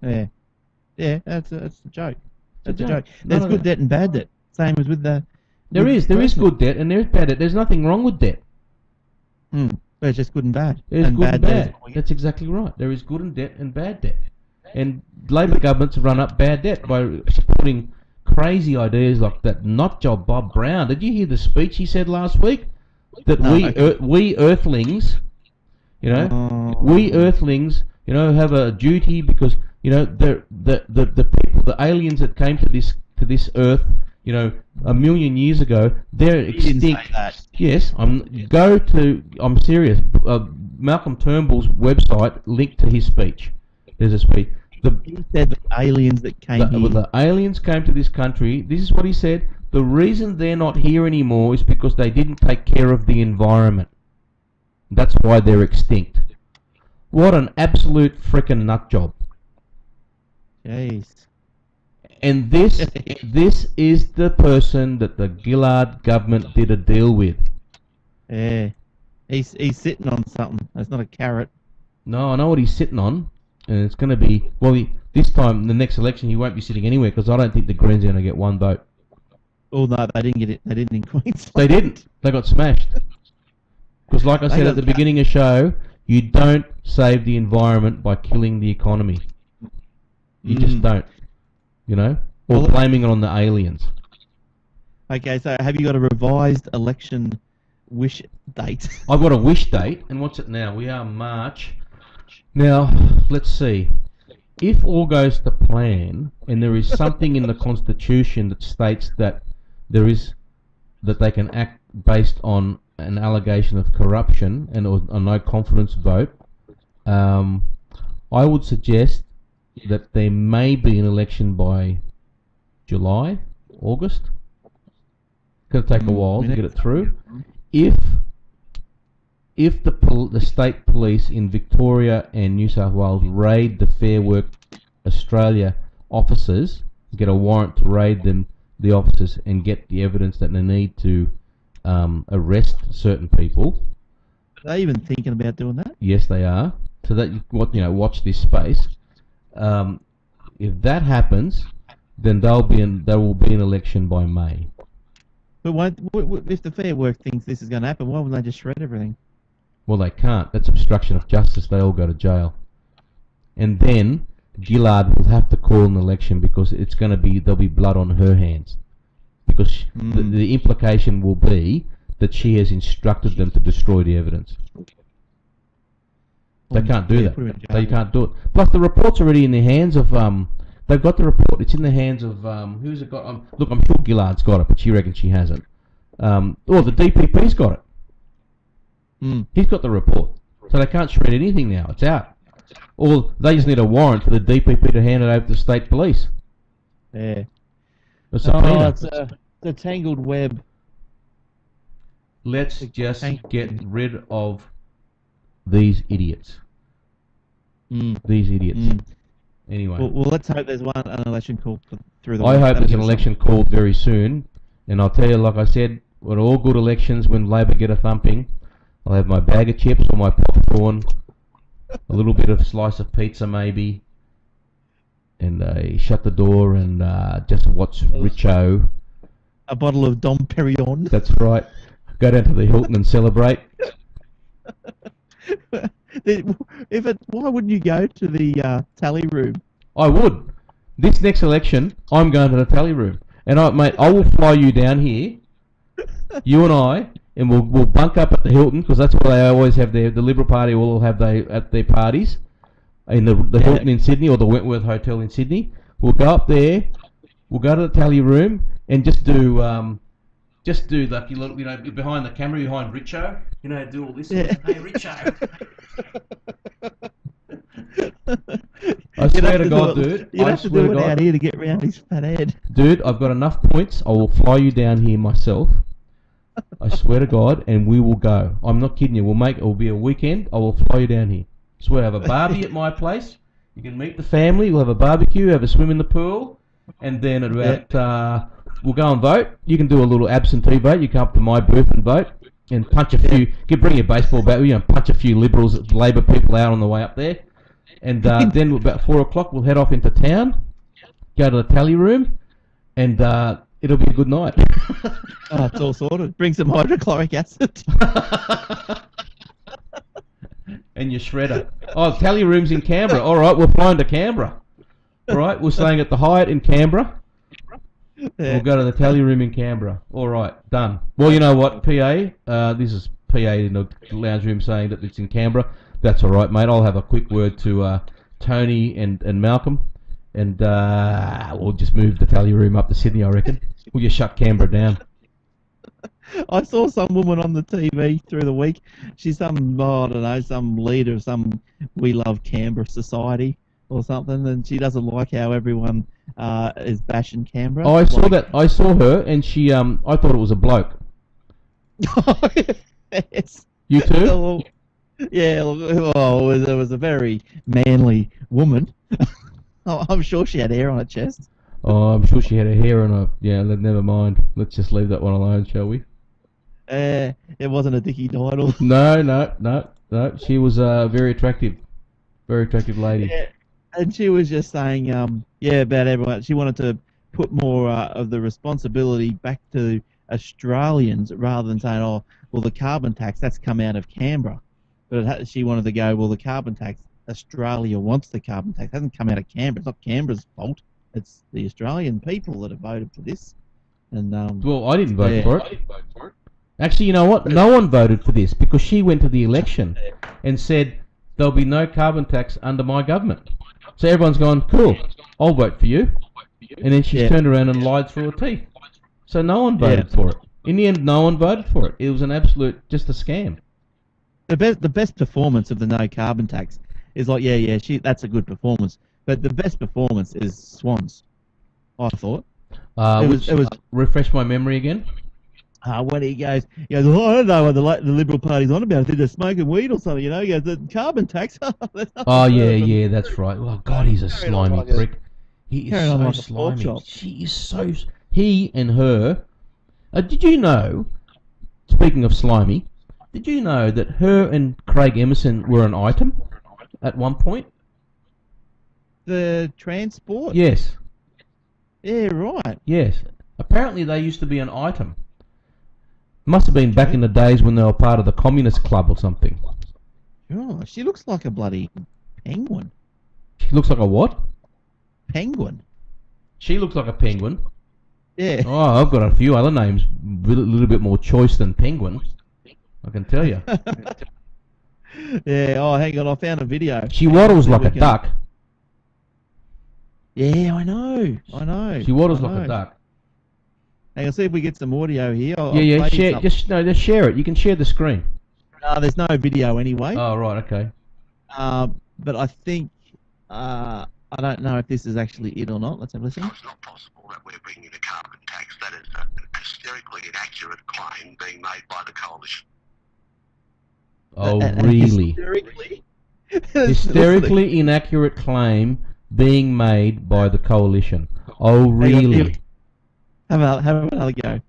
Yeah, that's a joke. That's a joke. There's good debt and bad debt. Same as with the. There is good debt and there's bad debt. There's nothing wrong with debt. But it's just good and bad. There's good and bad. That's exactly right. There is good and debt and bad debt. And Labor governments run up bad debt by supporting crazy ideas like that nut job Bob Brown. Did you hear the speech he said last week? That we Earthlings, have a duty because the people, the aliens that came to this Earth, a million years ago, they're extinct. Didn't say that. Yes, I'm serious. Malcolm Turnbull's website linked to his speech. There's a speech. He said the aliens that came here. The aliens came to this country. This is what he said. The reason they're not here anymore is because they didn't take care of the environment. That's why they're extinct. What an absolute frickin' nut job. Jeez. And this is the person that the Gillard government did a deal with. Yeah. He's sitting on something. That's not a carrot. No, I know what he's sitting on. And it's going to be... this time, the next election, he won't be sitting anywhere because I don't think the Greens are going to get one vote. Oh, no, they didn't get it. They didn't in Queensland. They didn't. They got smashed. Because like I said at the beginning of the show, you don't save the environment by killing the economy. You just don't. Or blaming it on the aliens. Okay, so have you got a revised election wish date? I've got a wish date, and what's it now? We are March. Now, let's see. If all goes to plan, and there is something in the Constitution that states that they can act based on an allegation of corruption and a no confidence vote, I would suggest that there may be an election by July, August. It's going to take a while to get it through. If the state police in Victoria and New South Wales raid the Fair Work Australia offices, get a warrant to raid the offices and get the evidence that they need to arrest certain people. Are they even thinking about doing that? Yes, they are. So that watch this space. If that happens, then there will be an election by May. But if the Fair Work thinks this is going to happen, why wouldn't they just shred everything? Well, they can't. That's obstruction of justice. They all go to jail. And then Gillard will have to call an election because there'll be blood on her hands. Because the implication will be that she has instructed them to destroy the evidence. They can't do that. Put him in jail. They can't do it. Plus, the report's already in the hands of. They've got the report. It's in the hands of. Who's it got? Look, I'm sure Gillard's got it, but she reckons she hasn't. The DPP's got it. He's got the report, so they can't shred anything now. It's out. Or they just need a warrant for the DPP to hand it over to the state police. Yeah. It's a tangled web. Let's just get rid of these idiots. These idiots. Anyway. Well, let's hope there's an election called through the. I hope there's an election called very soon, and I'll tell you, like I said, with all good elections, when Labor get a thumping, I'll have my bag of chips or my popcorn, a little bit of slice of pizza maybe, and shut the door and just watch Richo. A bottle of Dom Perignon. That's right. Go down to the Hilton and celebrate. Why wouldn't you go to the tally room? I would. This next election, I'm going to the tally room, and I will fly you down here, you and I, and we'll bunk up at the Hilton, because that's where they always have the Liberal Party will all have at their parties in the Hilton in Sydney or the Wentworth Hotel in Sydney. We'll go up there. We'll go to the tally room and just do like behind the camera, behind Richo, do all this. Yeah. Hey, Richo. I swear to God, dude. You'd have to do it out here to get round his fat head. Dude, I've got enough points. I will fly you down here myself. I swear to God, and we will go. I'm not kidding you. It will be a weekend. I will fly you down here. I swear, have a barbie at my place. You can meet the family. We'll have a barbecue, have a swim in the pool, and then at about we'll go and vote. You can do a little absentee vote. You come up to my booth and vote, and punch a few. Bring your baseball bat. Punch a few Liberals, Labor people out on the way up there, and then about 4 o'clock we'll head off into town, go to the tally room, and it'll be a good night. Oh, it's all sorted. Bring some hydrochloric acid. And your shredder. Oh, tally room's in Canberra. All right, we're flying to Canberra. All right, we're staying at the Hyatt in Canberra. Yeah. We'll go to the tally room in Canberra. All right, done. Well, you know what, PA? This is PA in the lounge room saying that it's in Canberra. That's all right, mate. I'll have a quick word to Tony and Malcolm, and we'll just move the tally room up to Sydney, I reckon. We'll just shut Canberra down. I saw some woman on the TV through the week. She's some leader of some We Love Canberra society or something, and she doesn't like how everyone is bashing Canberra. Oh, I saw that. I saw her, and she I thought it was a bloke. Yes. You too? Yeah. It was a very manly woman. I'm sure she had hair on her chest. Oh, I'm sure she had her hair on her. Yeah, never mind. Let's just leave that one alone, shall we? It wasn't a Dickie Diddle. No. She was very attractive. Very attractive lady. Yeah. And she was just saying, about everyone. She wanted to put more of the responsibility back to Australians rather than saying, oh, well, the carbon tax, that's come out of Canberra. But she wanted to go, well, the carbon tax, Australia wants the carbon tax. It hasn't come out of Canberra. It's not Canberra's fault. It's the Australian people that have voted for this. And well, I didn't vote for it. Actually, you know what? No one voted for this because she went to the election and said there'll be no carbon tax under my government. So everyone's gone, cool, I'll vote for you. And then she turned around and lied through her teeth. So no one voted for it. In the end, no one voted for it. It was an absolute, just a scam. The best performance of the no carbon tax is like, that's a good performance. But the best performance is Swans, I thought. It was refresh my memory again. When he goes, oh, I don't know what the Liberal Party's on about. I think they're smoking weed or something, He goes, the carbon tax. Oh, yeah, that's right. Well, God, he's a slimy prick. He is so slimy. She is so... He and her... did you know, speaking of slimy, did you know that her and Craig Emerson were an item at one point? The transport? Yes. Yeah, right. Yes. Apparently they used to be an item. Must have been back in the days when they were part of the Communist Club or something. Oh, she looks like a bloody penguin. She looks like a what? Penguin. She looks like a penguin. Yeah. Oh, I've got a few other names, a little bit more choice than penguin. I can tell you. Yeah. Oh, hang on. I found a video. She waddles like a duck. Yeah, I know. I know. She waddles I like a know. duck. Hang on. See if we get some audio here. I'll Yeah, play share. something. Just share it. You can share the screen. There's no video anyway. Oh, right. Okay. But I think I don't know if this is actually it or not. Let's have a listen. No, it's not possible that we're bringing a carbon tax. That is an hysterically inaccurate claim being made by the coalition. Oh, really? Hysterically inaccurate claim being made by the coalition. Oh, really? Have another go.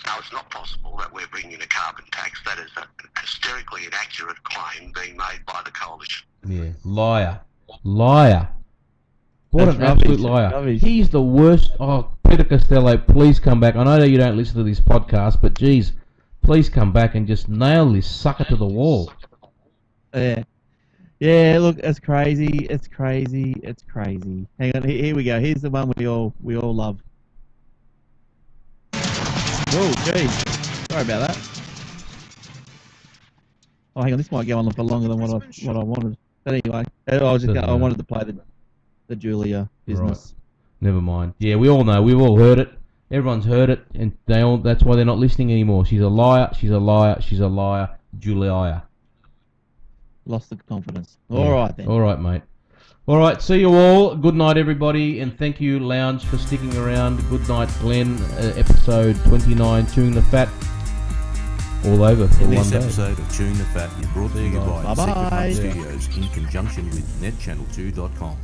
No, it's not possible that we're bringing a carbon tax. That is an hysterically inaccurate claim being made by the coalition. Yeah, liar. Liar. What That's an rubbish, absolute liar. rubbish. He's the worst. Oh, Peter Costello, please come back. I know that you don't listen to this podcast, but geez, please come back and just nail this sucker to the wall. Yeah. Yeah, look, it's crazy. It's crazy. It's crazy. Hang on, here we go. Here's the one we all love. Oh, geez. Sorry about that. Oh, hang on. This might go on for longer than what I wanted. But anyway, I wanted to play the Julia business. Right. Never mind. Yeah, we all know. We've all heard it. Everyone's heard it, and that's why they're not listening anymore. She's a liar. She's a liar. She's a liar. Julia. Lost the confidence. All right then. All right, mate. All right, see you all. Good night, everybody, and thank you, Lounge, for sticking around. Good night, Glenn. Episode 29, Chewing the Fat. All over for In one this day. episode of Chewing the Fat is brought to you by Bye-bye. Secret Hub Studios in conjunction with netchannel2.com.